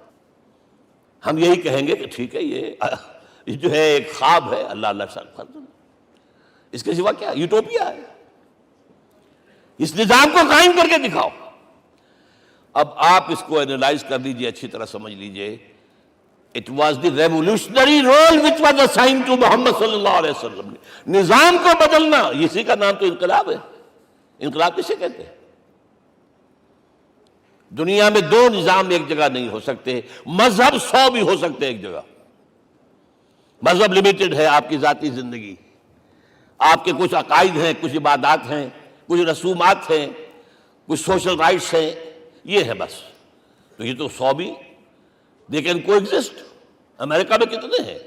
S1: ہم یہی کہیں گے کہ ٹھیک ہے، یہ جو ہے ایک خواب ہے، اللہ اللہ فرض، اس کے سوا کیا یوٹوپیا ہے، اس نظام کو قائم کر کے دکھاؤ۔ اب آپ اس کو اینالائز کر لیجئے، اچھی طرح سمجھ لیجئے۔ It was the revolutionary role which was assigned to محمد صلی اللہ علیہ وسلم۔ نظام کو بدلنا، اسی کا نام تو انقلاب ہے۔ انقلاب کسے کہتے ہیں؟ دنیا میں دو نظام ایک جگہ نہیں ہو سکتے، مذہب 100 بھی ہو سکتے ایک جگہ۔ مذہب لمیٹڈ ہے، آپ کی ذاتی زندگی، آپ کے کچھ عقائد ہیں، کچھ عبادات ہیں، کچھ رسومات ہیں، کچھ سوشل رائٹس ہیں، یہ ہے بس۔ تو یہ تو 100 بھی دے کین کو ایگزسٹ۔ امریکہ میں کتنے ہیں؟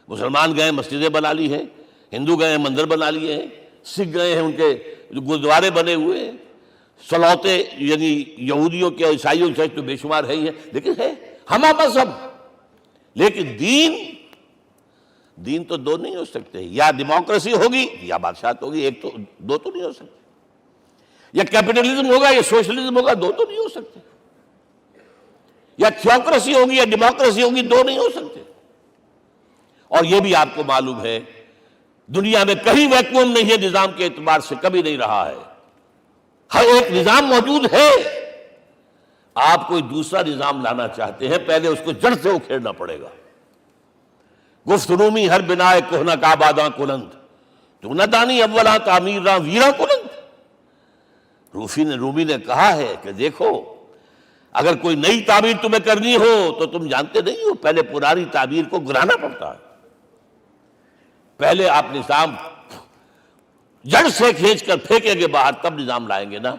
S1: مسلمان گئے مسجدیں بنا لی ہیں، ہندو گئے ہیں مندر بنا لیے ہیں، سکھ گئے ہیں ان کے گردوارے بنے ہوئے ہیں، سلوتے یعنی یہودیوں کے عیسائیوں کے تو بے شمار ہے ہی ہیں، لیکن ہے ہمہ مذہب۔ لیکن دین تو دو نہیں ہو سکتے، یا ڈیموکریسی ہوگی یا بادشاہت ہوگی، ایک تو دو تو نہیں ہو سکتے، یا کیپٹلزم ہوگا یا سوشلزم ہوگا، دو تو نہیں ہو سکتے، یا تھیوکریسی ہوگی یا ڈیموکریسی ہوگی، دو نہیں ہو سکتے۔ اور یہ بھی آپ کو معلوم ہے دنیا میں کہیں ویکوم نہیں ہے نظام کے اعتبار سے، کبھی نہیں رہا ہے، ہر ایک نظام موجود ہے۔ آپ کوئی دوسرا نظام لانا چاہتے ہیں، پہلے اس کو جڑ سے اکھیڑنا پڑے گا۔ گفت رومی ہر بنائے کوہنا کا باداں کلند، تو نہ دانی اولا تعمیر راں ویرا کلند۔ رومی نے کہا ہے کہ دیکھو، اگر کوئی نئی تعمیر تمہیں کرنی ہو تو تم جانتے نہیں ہو پہلے پرانی تعمیر کو گرانا پڑتا ہے، پہلے آپ نظام جڑ سے کھینچ کر پھینکیں گے باہر، تب نظام لائیں گے نا۔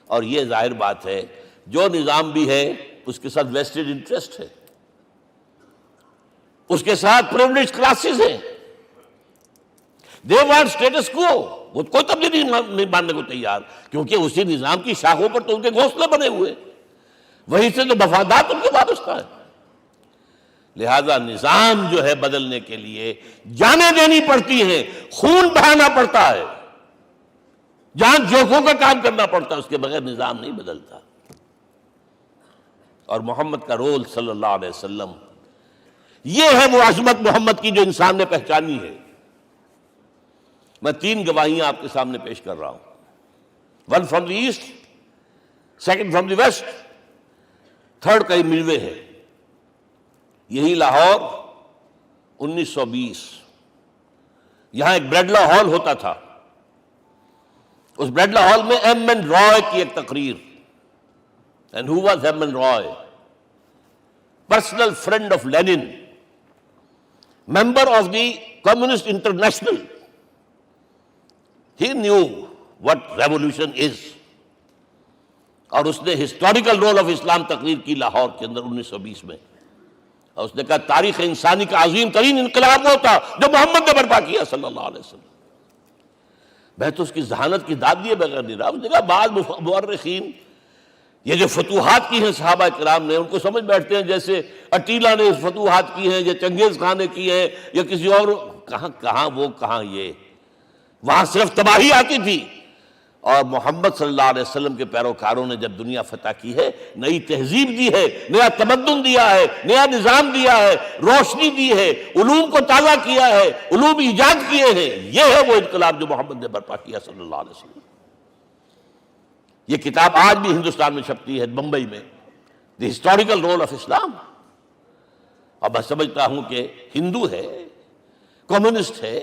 S1: اور یہ ظاہر بات ہے جو نظام بھی ہے اس کے ساتھ ویسٹڈ انٹرسٹ ہے، اس کے ساتھ پریولیجڈ کلاسز ہیں، دے وانٹ اسٹیٹس کو، وہ کوئی تبدیلی نہیں ماننے کو تیار، کیونکہ اسی نظام کی شاخوں پر تو ان کے گھونسلے بنے ہوئے، وہیں سے تو مفادات ان کے وابستہ ہے۔ لہذا نظام جو ہے بدلنے کے لیے جانیں دینی پڑتی ہیں، خون بہانا پڑتا ہے، جان جوکھوں کا کام کرنا پڑتا ہے، اس کے بغیر نظام نہیں بدلتا۔ اور محمد کا رول صلی اللہ علیہ وسلم، یہ ہے وہ عظمت محمد کی جو انسان نے پہچانی ہے۔ میں 3 گواہیاں آپ کے سامنے پیش کر رہا ہوں، 1 from the east, 2 from the west, 3 کئی ملوے ہے۔ یہی لاہور 1920، یہاں ایک بریڈلا ہال ہوتا تھا، اس بریڈلا ہال میں ایم این رائے کی ایک تقریر۔ And who was M N Roy? Personal friend of Lenin, member of the communist international. He knew what revolution is۔ اور اس نے ہسٹوریکل رول آف اسلام تقریر کی لاہور کے اندر 1920 میں، اور اس نے کہا تاریخ انسانی کا عظیم ترین انقلاب وہ تھا جو محمد نے برپا کیا صلی اللہ علیہ وسلم۔ میں تو اس کی ذہانت کی داد دیے بغیر نہیں رہا۔ اس نے کہا بعض مورخین یہ جو فتوحات کی ہیں صحابہ کرام نے، ان کو سمجھ بیٹھتے ہیں جیسے اٹیلا نے فتوحات کی ہیں یا چنگیز خان نے کی ہیں یا کسی اور، کہاں وہ کہاں یہ، وہاں صرف تباہی آتی تھی۔ اور محمد صلی اللہ علیہ وسلم کے پیروکاروں نے جب دنیا فتح کی ہے، نئی تہذیب دی ہے، نیا تمدن دیا ہے، نیا نظام دیا ہے، روشنی دی ہے، علوم کو تازہ کیا ہے، علوم ایجاد کیے ہیں۔ یہ ہے وہ انقلاب جو محمد نے برپا کیا صلی اللہ علیہ وسلم۔ یہ کتاب آج بھی ہندوستان میں چھپتی ہے، بمبئی میں، دی ہسٹوریکل رول آف اسلام۔ اور میں سمجھتا ہوں کہ ہندو ہے، کمیونسٹ ہے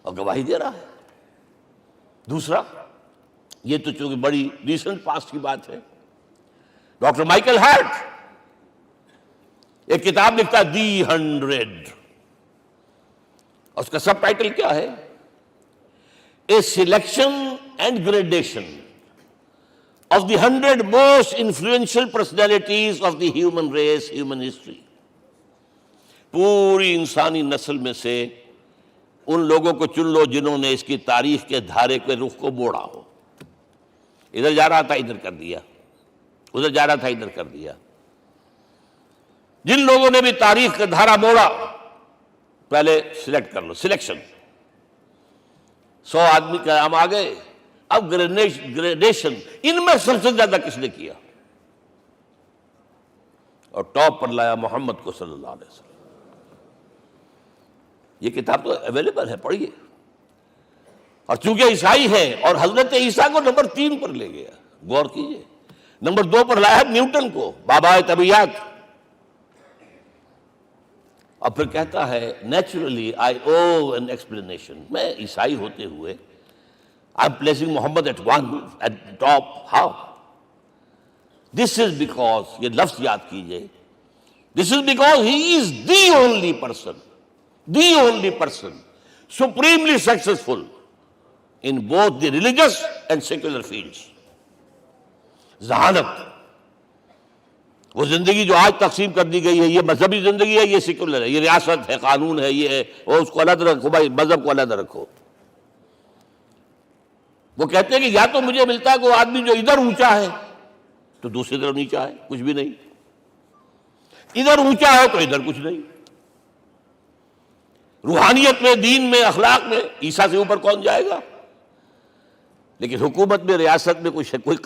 S1: اور گواہی دے رہا ہے۔ دوسرا، یہ تو چونکہ بڑی ریسنٹ پاسٹ کی بات ہے، ڈاکٹر مائیکل ہارٹ ایک کتاب لکھتا ہے دی 100، اور اس کا سب ٹائٹل کیا ہے؟ A selection and gradation of the 100 most influential personalities of the human race, human history. پوری انسانی نسل میں سے ان لوگوں کو چن لو جنہوں نے اس کی تاریخ کے دھارے کے رخ کو موڑا ہو۔ ادھر جا رہا تھا ادھر کر دیا، ادھر جا رہا تھا ادھر کر دیا۔ جن لوگوں نے بھی تاریخ کا دھارا موڑا، پہلے سلیکٹ کر لو، سلیکشن۔ 100 آدمی کا ہم آ گئے، اب گریڈیشن ان میں سب سے زیادہ کس نے کیا؟ اور ٹاپ پر لایا محمد کو صلی اللہ علیہ وسلم. یہ کتاب تو اویلیبل ہے، پڑھیے. اور چونکہ عیسائی ہے اور حضرت عیسیٰ کو نمبر 3 پر لے گیا، غور کیجئے. نمبر 2 پر لایا نیوٹن کو، بابائے طبیعیات. اور پھر کہتا ہے naturally I owe an explanation. میں عیسائی ہوتے ہوئے I am placing Muhammad at top. How? This is because, یہ لفظ یاد کیجئے، this is because he is the only person supremely successful in both the religious and secular fields. ذہانت، وہ زندگی جو آج تقسیم کر دی گئی ہے، یہ مذہبی زندگی ہے، یہ سیکولر ہے، یہ ریاست ہے، قانون ہے، یہ ہے وہ، اس کو الگ رکھو بھائی، مذہب کو الگ رکھو. وہ کہتے ہیں کہ یا تو مجھے ملتا ہے کہ وہ آدمی جو ادھر اونچا ہے تو دوسری طرف نیچا ہے، کچھ بھی نہیں. ادھر اونچا ہے تو ادھر کچھ نہیں. روحانیت میں، دین میں، اخلاق میں عیسیٰ سے اوپر کون جائے گا؟ لیکن حکومت میں، ریاست میں کوئی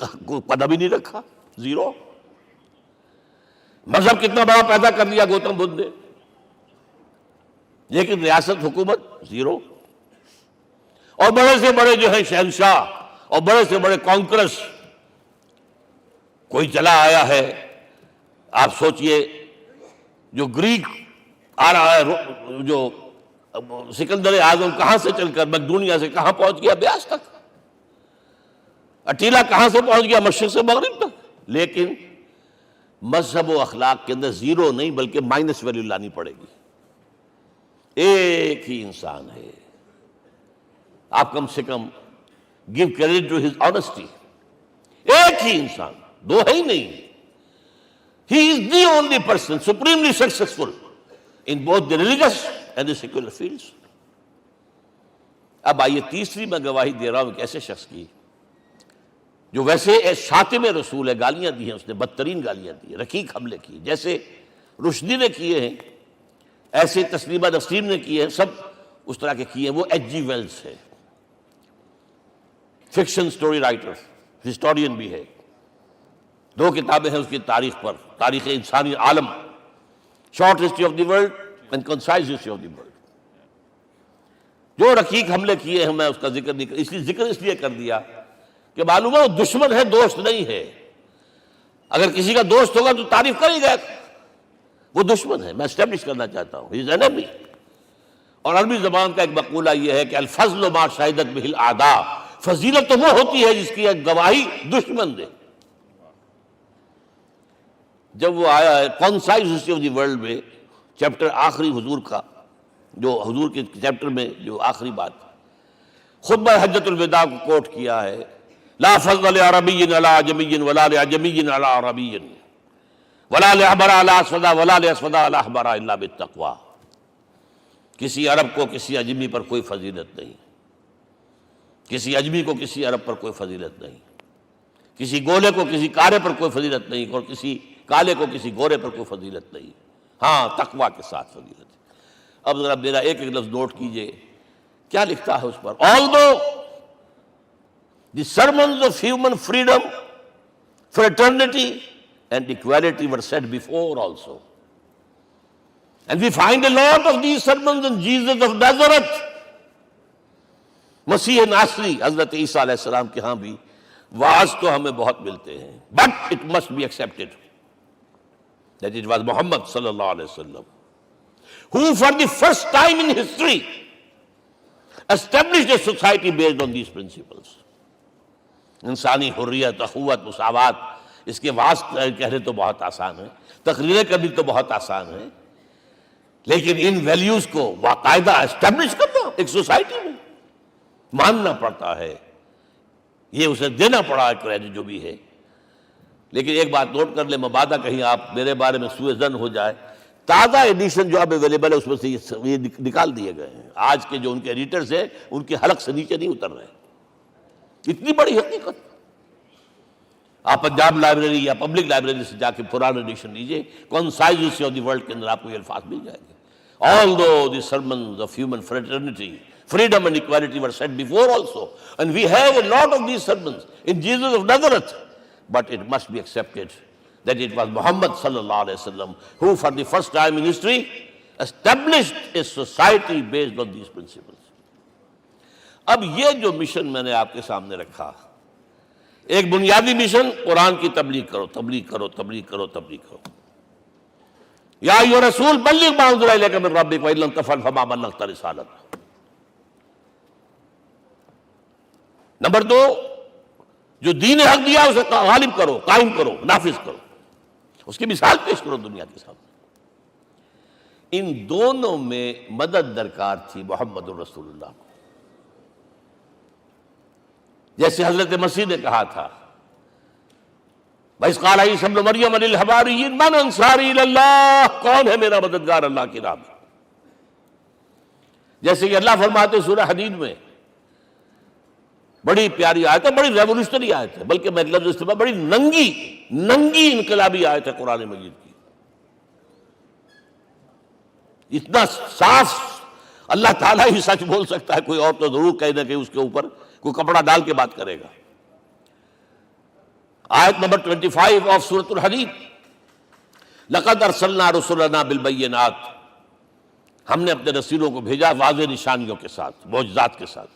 S1: قدم ہی نہیں رکھا، زیرو. مذہب کتنا بڑا پیدا کر دیا گوتم بدھ نے، لیکن ریاست، حکومت زیرو. اور بڑے سے بڑے جو ہیں شہنشاہ اور بڑے سے بڑے کانکرس، کوئی چلا آیا ہے. آپ سوچئے جو گریک آ رہا ہے، جو سکندر اعظم کہاں سے چل کر مقدونیہ سے کہاں پہنچ گیا؟ بیاس تک. اٹیلا کہاں سے پہنچ گیا؟ مشرق سے مغرب تک. لیکن مذہب و اخلاق کے اندر زیرو نہیں بلکہ مائنس ویلیو لانی پڑے گی. ایک ہی انسان ہے. آپ کم سے کم give credit to his honesty. ایک ہی انسان، دو ہے ہی نہیں. He is the only person supremely successful in both the religious and the secular fields. اب آئیے تیسری میں گواہی دے رہا ہوں ایک ایسے شخص کی جو ویسے شاتم رسول ہے، گالیاں دی ہیں اس نے، بدترین گالیاں دی ہیں، رقیق حملے کیے، جیسے رشدی نے کیے ہیں ایسے تسلیمہ نسرین نے کیے ہیں، سب اس طرح کے کیے ہیں. وہ ایچ جی ویلز ہے، فکشن سٹوری رائٹر، ہسٹورین بھی ہے. 2 کتابیں ہیں اس کی تاریخ پر، تاریخ انسانی عالم، short history of the world and concise history of the world. جو رقیق حملے کیے ہیں میں اس کا ذکر نہیں، ذکر اس لیے کر دیا کہ معلوم ہے وہ دشمن ہے، دوست نہیں ہے. اگر کسی کا دوست ہوگا تو تعریف کر ہی گا. وہ دشمن ہے، میں اسٹیبلش کرنا چاہتا ہوں. He is enemy. اور عربی زبان کا ایک مقولہ یہ ہے کہ الفضل ما شہدت بہ الاعداء، فضیلت تو وہ ہوتی ہے جس کی ایک گواہی دشمن دے. جب وہ آیا ہے concise history of the world میں، چیپٹر آخری حضور کا، جو حضور کے چیپٹر میں جو آخری بات خطبہ حجۃ الوداع کو کوٹ کیا ہے، لا فضل لعربی علی عجمی ولا لعجمی علی عربی ولا لأحمر علی اسود ولا لأسود علی احمر الا بالتقوی. کسی عرب کو کسی اجمی پر کوئی فضیلت نہیں، کسی اجمی کو کسی عرب پر کوئی فضیلت نہیں، کسی گولے کو کسی کارے پر کوئی فضیلت نہیں، اور کسی کالے کو کسی گورے پر کوئی فضیلت نہیں. ہاں، تقوی کے ساتھ فضیلت. اب ذرا میرا ایک ایک لفظ نوٹ کیجئے، کیا لکھتا ہے اس پر. Although the sermons of human freedom, fraternity and equality were said before also, and we find a lot of these sermons in Jesus of Nazareth. مسیح ناصری حضرت عیسیٰ علیہ السلام کے ہاں بھی واعظ تو ہمیں بہت ملتے ہیں، but it must be accepted that it was Muhammad صلی اللہ علیہ وسلم who for the first time in history established a society based on these principles. انسانی حریت، اخوت، مساوات، اس کے واعظ کہنے تو بہت آسان ہے، تقریریں کرنی تو بہت آسان ہے، لیکن ان ویلیوز کو باقاعدہ اسٹیبلش کرنا ایک سوسائٹی میں ماننا پڑتا ہے. یہ اسے دینا پڑا ہے کریڈٹ جو بھی ہے. لیکن ایک بات نوٹ کر لیں، مبادہ کہیں آپ میرے بارے میں سوء ظن ہو جائے، تازہ ایڈیشن جو اب اویلیبل ہے اس میں سے یہ نکال دیے گئے ہیں. آج کے جو ان کے ایڈیٹرز ہیں ان کے حلق سے نیچے نہیں اتر رہے. اتنی بڑی حقیقت. آپ پنجاب لائبریری یا پبلک لائبریری سے جا کے پرانا ایڈیشن لیجئے، concise history of the world کے اندر آپ کو یہ الفاظ مل جائیں گے. Although the sermons of human fraternity, Freedom and equality were said before also. And we have a lot of these sermons in Jesus of Nazareth. But it must be accepted that it was Muhammad sallallahu alaihi wasallam who for the first time in history established a society based on these principles. اب یہ جو mission میں نے آپ کے سامنے رکھا، ایک بنیادی مشن قرآن کی تبلیغ کرو، تبلیغ کرو، تبلیغ کرو، تبلیغ کرو. یا ایھا رسول بلغ ما انزل الیک من ربک وان لم تفعل فما بلغت رسالتہ. نمبر 2، جو دین حق دیا اسے غالب کرو، قائم کرو، نافذ کرو، اس کی مثال پیش کرو دنیا کے سامنے. ان دونوں میں مدد درکار تھی محمد الرسول اللہ کو. جیسے حضرت مسیح نے کہا تھا، وَإِذْ قَالَ عِيسَىٰ ابْنُ مَرْيَمَ لِلْحَوَارِيِّينَ مَنْ أَنصَارِي إِلَى اللَّهِ، کون ہے میرا مددگار اللہ کی راہ میں. جیسے کہ اللہ فرماتے ہیں سورہ حدید میں، بڑی پیاری آیت ہے، بڑی ریولوشنری آیت ہے، بلکہ میں ایک لفظ استعمال، بڑی ننگی انقلابی آیت ہے قرآن مجید کی. اتنا صاف اللہ تعالیٰ ہی سچ بول سکتا ہے، کوئی اور تو ضرور کہیں نہ کہ اس کے اوپر کوئی کپڑا ڈال کے بات کرے گا. آیت نمبر 25 آف سورۃ الحدید، لقد ارسلنا رسلنا بالبینات، ہم نے اپنے رسولوں کو بھیجا واضح نشانیوں کے ساتھ، معجزات کے ساتھ.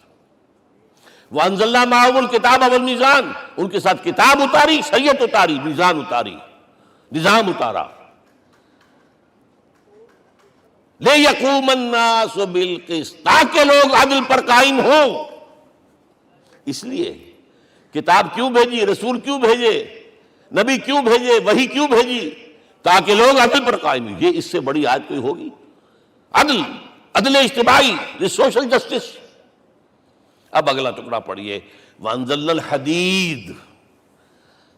S1: وانزلنا معهم الکتاب والمیزان، ان کے ساتھ کتاب اتاری، شریعت اتاری، میزان اتاری، نظام اتارا. لِيَقُومَ النَّاسُ بِالْقِسْطِ، تاکہ لوگ عدل پر قائم ہوں. اس لیے کتاب کیوں بھیجی، رسول کیوں بھیجے، نبی کیوں بھیجے، وحی کیوں بھیجی؟ تاکہ لوگ عدل پر قائم ہوں. یہ اس سے بڑی آیت کوئی ہوگی؟ عدل اجتماعی، سوشل جسٹس. اب اگلا ٹکڑا پڑھیے، وَأَنزَلْنَا الْحَدِيدَ،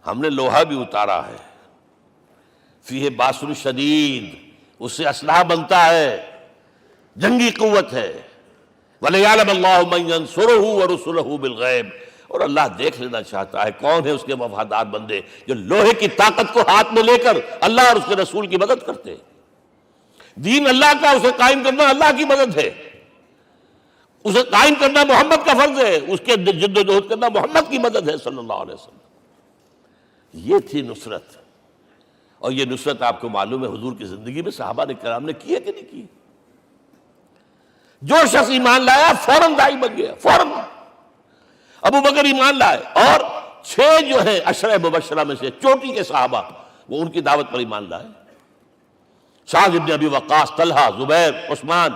S1: ہم نے لوہا بھی اتارا ہے، فِيهِ بَأْسٌ شَدِيدٌ، اس سے اسلحہ بنتا ہے، جنگی قوت ہے. وَلِيَعْلَمَ اللَّهُ مَن يَنصُرُهُ وَرُسُلَهُ بِالْغَيْبِ، اور اللہ دیکھ لینا چاہتا ہے کون ہے اس کے وفادار بندے جو لوہے کی طاقت کو ہاتھ میں لے کر اللہ اور اس کے رسول کی مدد کرتے ہیں. دین اللہ کا، اسے قائم کرنا اللہ کی مدد ہے، اسے قائم کرنا محمد کا فرض ہے، اس کے جد و جہد کرنا محمد کی مدد ہے صلی اللہ علیہ وسلم. یہ تھی نصرت. اور یہ نصرت آپ کو معلوم ہے حضور کی زندگی میں صحابہ نے کرام نے کی ہے کہ نہیں کی؟ جو شخص ایمان لایا فوراً داعی بن گیا، فوراً. ابو بکر ایمان لائے، اور 6 جو ہیں عشرہ مبشرہ میں سے چوٹی کے صحابہ، وہ ان کی دعوت پر ایمان لائے. سعد ابن ابی وقاص، طلحہ، زبیر، عثمان،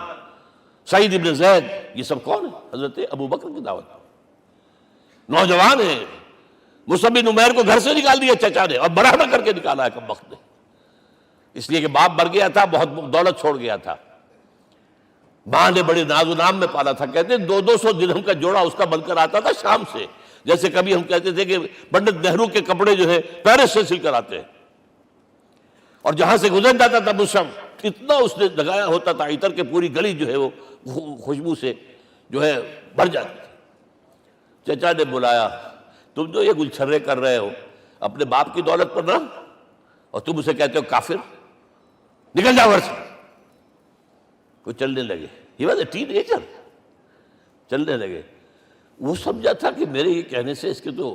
S1: سعید ابن زید، یہ سب کون ہیں؟ حضرت ابو بکر کی دعوت. نوجوان ہیں. مصعب بن عمیر کو گھر سے نکال دیا چچا نے، اور بڑا کر کے نکالا ہے کم وقت نے، اس لیے کہ باپ مر گیا تھا، بہت دولت چھوڑ گیا تھا. ماں نے بڑے ناز و نام میں پالا تھا. کہتے ہیں 200 درہم کا جوڑا اس کا بن کر آتا تھا شام سے. جیسے کبھی ہم کہتے تھے کہ پنڈت نہرو کے کپڑے جو ہے پیرس سے سل کر آتے ہیں، اور جہاں سے گزر جاتا تھا مصعب، اتنا اس نے لگایا ہوتا تھا عطر کہ پوری گلی جو ہے وہ خوشبو سے جو ہے بھر جاتی تھی. چچا نے بلایا، تم جو یہ گلچھرے کر رہے ہو اپنے باپ کی دولت پر نہ، اور تم اسے کہتے ہو کافر، نکل جاؤ گھر سے. وہ چلنے لگے. یہ بات ہے، ٹین ایجر چلنے لگے. وہ سمجھا تھا کہ میرے یہ کہنے سے اس کے تو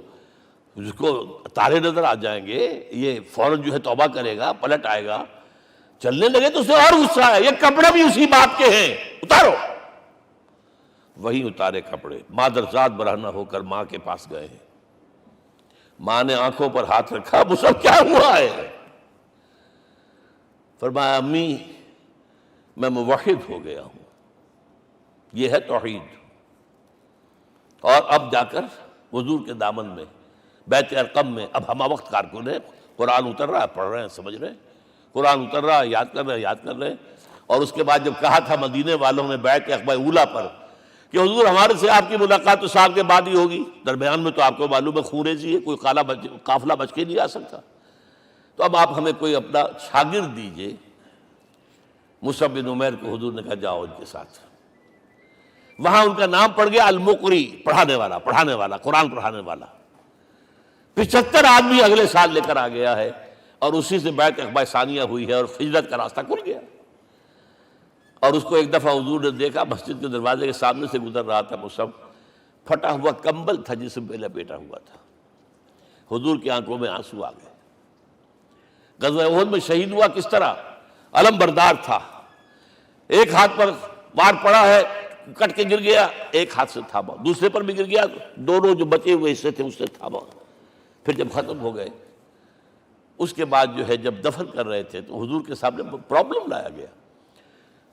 S1: اس کو تارے نظر آ جائیں گے، یہ فوراً جو ہے توبہ کرے گا، پلٹ آئے گا. چلنے لگے تو اسے اور غصہ آیا، یہ کپڑے بھی اسی باپ کے ہیں، اتارو. وہی اتارے کپڑے. مادرزاد برہنہ ہو کر ماں کے پاس گئے. ماں نے آنکھوں پر ہاتھ رکھا، مصعب کیا ہوا ہے؟ فرمایا امی میں موحد ہو گیا ہوں. یہ ہے توحید. اور اب جا کر حضور کے دامن میں بیت ارقم میں اب ہمہ وقت کارکن ہے، قرآن اتر رہا ہے، پڑھ رہے ہیں، سمجھ رہے ہیں، قرآن اتر رہا ہے، یاد کر رہے ہیں. اور اس کے بعد جب کہا تھا مدینے والوں نے بیعت عقبہ اولیٰ پر کہ حضور ہمارے سے آپ کی ملاقات تو سال کے بعد ہی ہوگی، درمیان میں تو آپ کو معلوم ہے خوریزی ہے، کوئی قافلہ بچ کے نہیں آ سکتا، تو اب آپ ہمیں کوئی اپنا شاگرد دیجئے. مصعب بن عمیر کو حضور نے کہا جاؤ ان کے ساتھ. وہاں ان کا نام پڑ گیا المقری، پڑھانے والا، قرآن پڑھانے والا. 75 آدمی اگلے سال لے کر آ گیا ہے، اور اسی سے بیعت عقبہ ثانیہ ہوئی ہے، اور ہجرت کا راستہ کھل گیا. اور اس کو ایک دفعہ حضور نے دیکھا، مسجد کے دروازے کے سامنے سے گزر رہا تھا مصعب، پھٹا ہوا کمبل تھا جسم پہ لپیٹا ہوا تھا، حضور کی آنکھوں میں آنسو آ گئے۔ غزوہ احد میں شہید ہوا کس طرح؟ علم بردار تھا، ایک ہاتھ پر وار پڑا ہے، کٹ کے گر گیا، ایک ہاتھ سے تھاما، دوسرے پر بھی گر گیا، دونوں جو بچے ہوئے حصے تھے اس سے تھاما۔ پھر جب ختم ہو گئے، اس کے بعد جو ہے جب دفن کر رہے تھے تو حضور کے سامنے پرابلم لایا گیا۔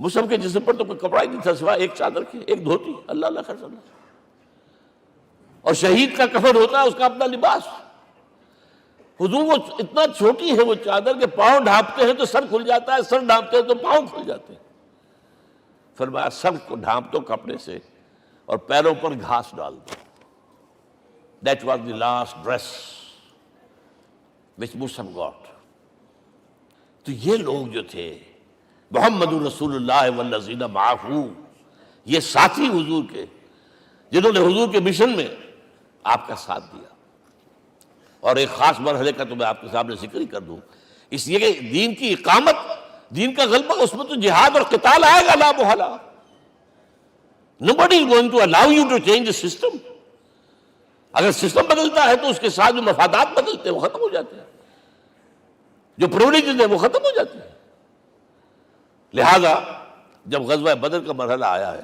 S1: مصعب کے جسم پر تو کوئی کپڑا ہی نہیں تھا سوائے ایک چادر کے، ایک دھوتی، اللہ اللہ خیر اللہ۔ اور شہید کا کفن ہوتا ہے اس کا اپنا لباس، حضور وہ اتنا چھوٹی ہے وہ چادر کہ پاؤں ڈھانپتے ہیں تو سر کھل جاتا ہے، سر ڈھانپتے ہیں تو پاؤں کھل جاتے ہیں۔ فرمایا سر کو ڈھانپ دو کپڑے سے اور پیروں پر گھاس ڈال دو۔ That was the last dress which Musab got۔ تو یہ لوگ جو تھے محمد رسول اللہ والذین معہ، یہ ساتھی حضور کے جنہوں نے حضور کے مشن میں آپ کا ساتھ دیا۔ اور ایک خاص مرحلے کا تو میں آپ کے سامنے ذکر ہی کر دوں، اس لیے کہ دین کی اقامت، دین کا غلبہ، اس میں تو جہاد اور قتال آئے گا لا محالہ۔ Nobody is going to allow you to change the system۔ اگر سسٹم بدلتا ہے تو اس کے ساتھ جو مفادات بدلتے ہیں وہ ختم ہو جاتے ہیں، جو پریولیجز ہیں وہ ختم ہو جاتے ہیں۔ لہذا جب غزوہ بدر کا مرحلہ آیا ہے،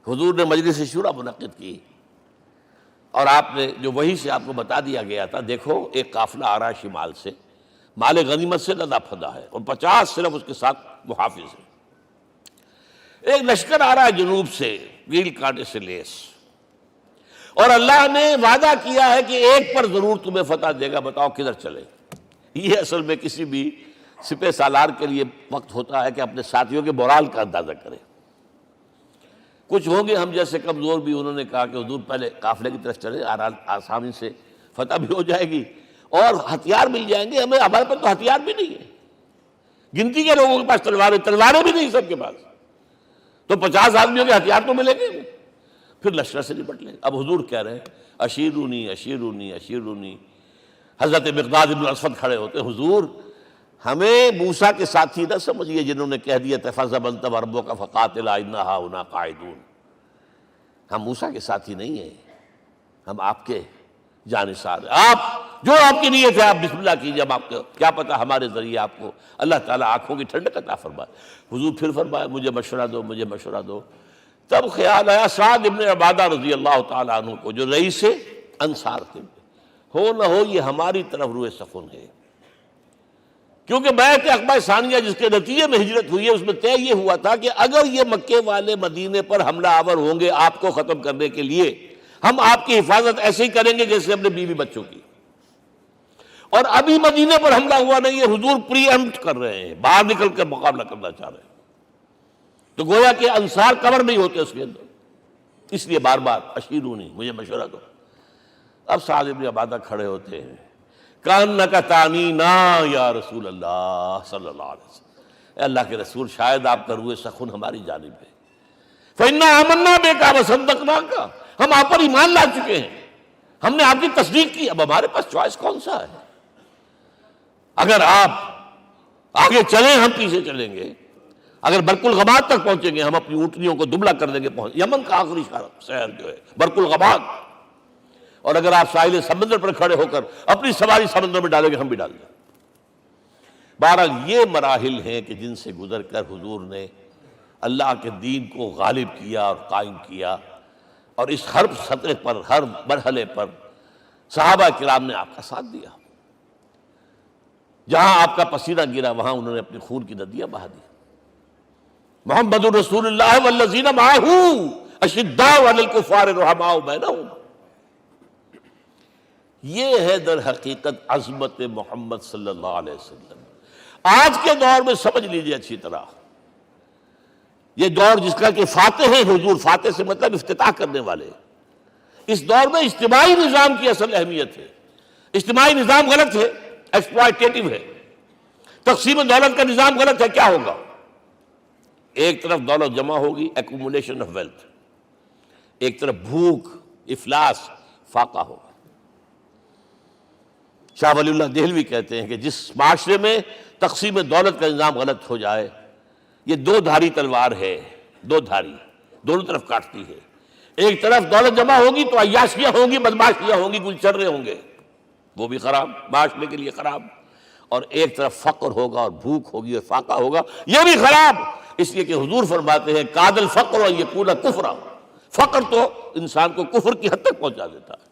S1: حضور نے مجلس شورا منعقد کی، اور آپ نے جو وحی سے آپ کو بتا دیا گیا تھا، دیکھو ایک قافلہ آ رہا ہے شمال سے، مال غنیمت سے لدا پھدا ہے، اور 50 صرف اس کے ساتھ محافظ ہیں۔ ایک لشکر آ رہا ہے جنوب سے، گیل کانٹے سے لیس، اور اللہ نے وعدہ کیا ہے کہ ایک پر ضرور تمہیں فتح دے گا، بتاؤ کدھر چلے۔ یہ اصل میں کسی بھی سپہ سالار کے لیے وقت ہوتا ہے کہ اپنے ساتھیوں کے مورال کا اندازہ کرے۔ کچھ ہوں گے ہم جیسے کمزور بھی، انہوں نے کہا کہ حضور پہلے قافلے کی طرف چلے، آسانی سے فتح بھی ہو جائے گی اور ہتھیار مل جائیں گے ہمیں، ہمارے پاس تو ہتھیار بھی نہیں ہے، گنتی کے لوگوں کے پاس تلواریں بھی نہیں سب کے پاس، تو 50 آدمیوں کے ہتھیار تو ملیں گے، پھر لشکر سے نپٹ لیں۔ اب حضور کہہ رہے ہیں اشیرونی اشیرونی اشیرونی، حضرت مقداد بن اسود کھڑے ہوتے ہیں، حضور ہمیں موسیٰ کے ساتھی نہ سمجھیے جنہوں نے کہہ دیا فَاذْهَبْ أَنْتَ وَرَبُّكَ فَقَاتِلَا إِنَّا هَاهُنَا قَاعِدُونَ۔ ہم موسیٰ کے ساتھی نہیں ہیں، ہم آپ کے جانثار ہیں، آپ جو آپ کی نیت ہے آپ بسم اللہ کیجیے، اب آپ کو کیا پتا ہمارے ذریعے آپ کو اللہ تعالیٰ آنکھوں کی ٹھنڈک عطا فرمائے۔ حضور پھر فرمایا مجھے مشورہ دو، مجھے مشورہ دو۔ تب خیال آیا سعد ابن عبادہ رضی اللہ تعالیٰ عنہ کو، جو رئیس انصار تھے، ہو نہ ہو یہ ہماری طرف روئے سخن ہے، کیونکہ بیعت عقبہ ثانیہ جس کے نتیجے میں ہجرت ہوئی ہے اس میں طے یہ ہوا تھا کہ اگر یہ مکے والے مدینے پر حملہ آور ہوں گے آپ کو ختم کرنے کے لیے، ہم آپ کی حفاظت ایسے ہی کریں گے جیسے اپنے بیوی بچوں کی۔ اور ابھی مدینے پر حملہ ہوا نہیں ہے، حضور پری ایمپٹ کر رہے ہیں، باہر نکل کے مقابلہ کرنا چاہ رہے ہیں، تو گویا کہ انصار کور نہیں ہوتے اس کے اندر، اس لیے بار بار اشیرونی، مجھے مشورہ دو۔ اب سعد بن عبادہ کھڑے ہوتے ہیں، کانک تعنینا یا رسول اللہ صلی اللہ علیہ وسلم، اے اللہ کے رسول شاید آپ کا روئے سخن ہماری جانب ہے، فإنا آمنا بک وصدقناک، ہم آپ پر ایمان لا چکے ہیں، ہم نے آپ کی تصدیق کی، اب ہمارے پاس چوائس کون سا ہے؟ اگر آپ آگے چلیں ہم پیچھے چلیں گے، اگر برق الغماد تک پہنچیں گے ہم اپنی اونٹنیوں کو دبلا کر دیں گے، یمن کا آخری شہر جو ہے برق الغماد، اور اگر آپ ساحل سمندر پر کھڑے ہو کر اپنی سواری سمندر میں ڈالیں گے ہم بھی ڈال دیں۔ بہرحال یہ مراحل ہیں کہ جن سے گزر کر حضور نے اللہ کے دین کو غالب کیا اور قائم کیا، اور اس ہر سطح پر، ہر مرحلے پر صحابہ کرام نے آپ کا ساتھ دیا، جہاں آپ کا پسینہ گرا وہاں انہوں نے اپنی خون کی ندیاں بہا دی۔ محمد رسول اللہ والذین معہ اشداء علی الکفار رحماء بینہم، یہ ہے در حقیقت عظمت محمد صلی اللہ علیہ وسلم۔ آج کے دور میں سمجھ لیجئے اچھی طرح، یہ دور جس کا کہ فاتح ہے حضور، فاتح سے مطلب افتتاح کرنے والے، اس دور میں اجتماعی نظام کی اصل اہمیت ہے۔ اجتماعی نظام غلط ہے، ایکسپلائٹیٹو ہے، تقسیم دولت کا نظام غلط ہے۔ کیا ہوگا؟ ایک طرف دولت جمع ہوگی، ایکومولیشن آف ویلتھ، ایک طرف بھوک، افلاس، فاقہ ہوگا۔ شاہ ولی اللہ دہلوی کہتے ہیں کہ جس معاشرے میں تقسیم دولت کا نظام غلط ہو جائے، یہ دو دھاری تلوار ہے، دو دھاری، دونوں طرف کاٹتی ہے۔ ایک طرف دولت جمع ہوگی تو عیاشیاں ہوں گی، بدماشیاں ہوں گی، کچھ چرے ہوں گے، وہ بھی خراب، معاشرے کے لیے خراب۔ اور ایک طرف فقر ہوگا اور بھوک ہوگی اور فاقہ ہوگا، یہ بھی خراب۔ اس لیے کہ حضور فرماتے ہیں کاد الفقر ان یکون کفرا، فقر تو انسان کو کفر کی حد تک پہنچا دیتا ہے،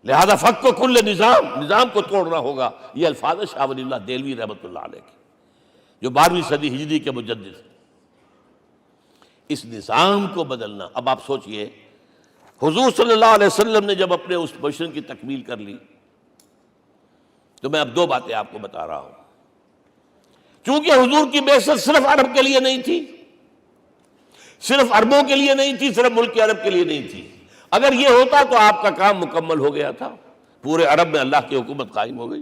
S1: لہذا فق کو کل نظام کو توڑنا ہوگا۔ یہ الفاظ ہے شاہ ولی اللہ دہلوی رحمۃ اللہ علیہ کے، جو 12ویں صدی ہجری کے مجدد ہیں۔ اس نظام کو بدلنا، اب آپ سوچئے حضور صلی اللہ علیہ وسلم نے جب اپنے اس مشن کی تکمیل کر لی، تو میں اب دو باتیں آپ کو بتا رہا ہوں۔ چونکہ حضور کی بعثت صرف عرب کے لیے نہیں تھی، صرف عربوں کے لیے نہیں تھی، صرف ملک عرب کے لیے نہیں تھی۔ اگر یہ ہوتا تو آپ کا کام مکمل ہو گیا تھا، پورے عرب میں اللہ کی حکومت قائم ہو گئی،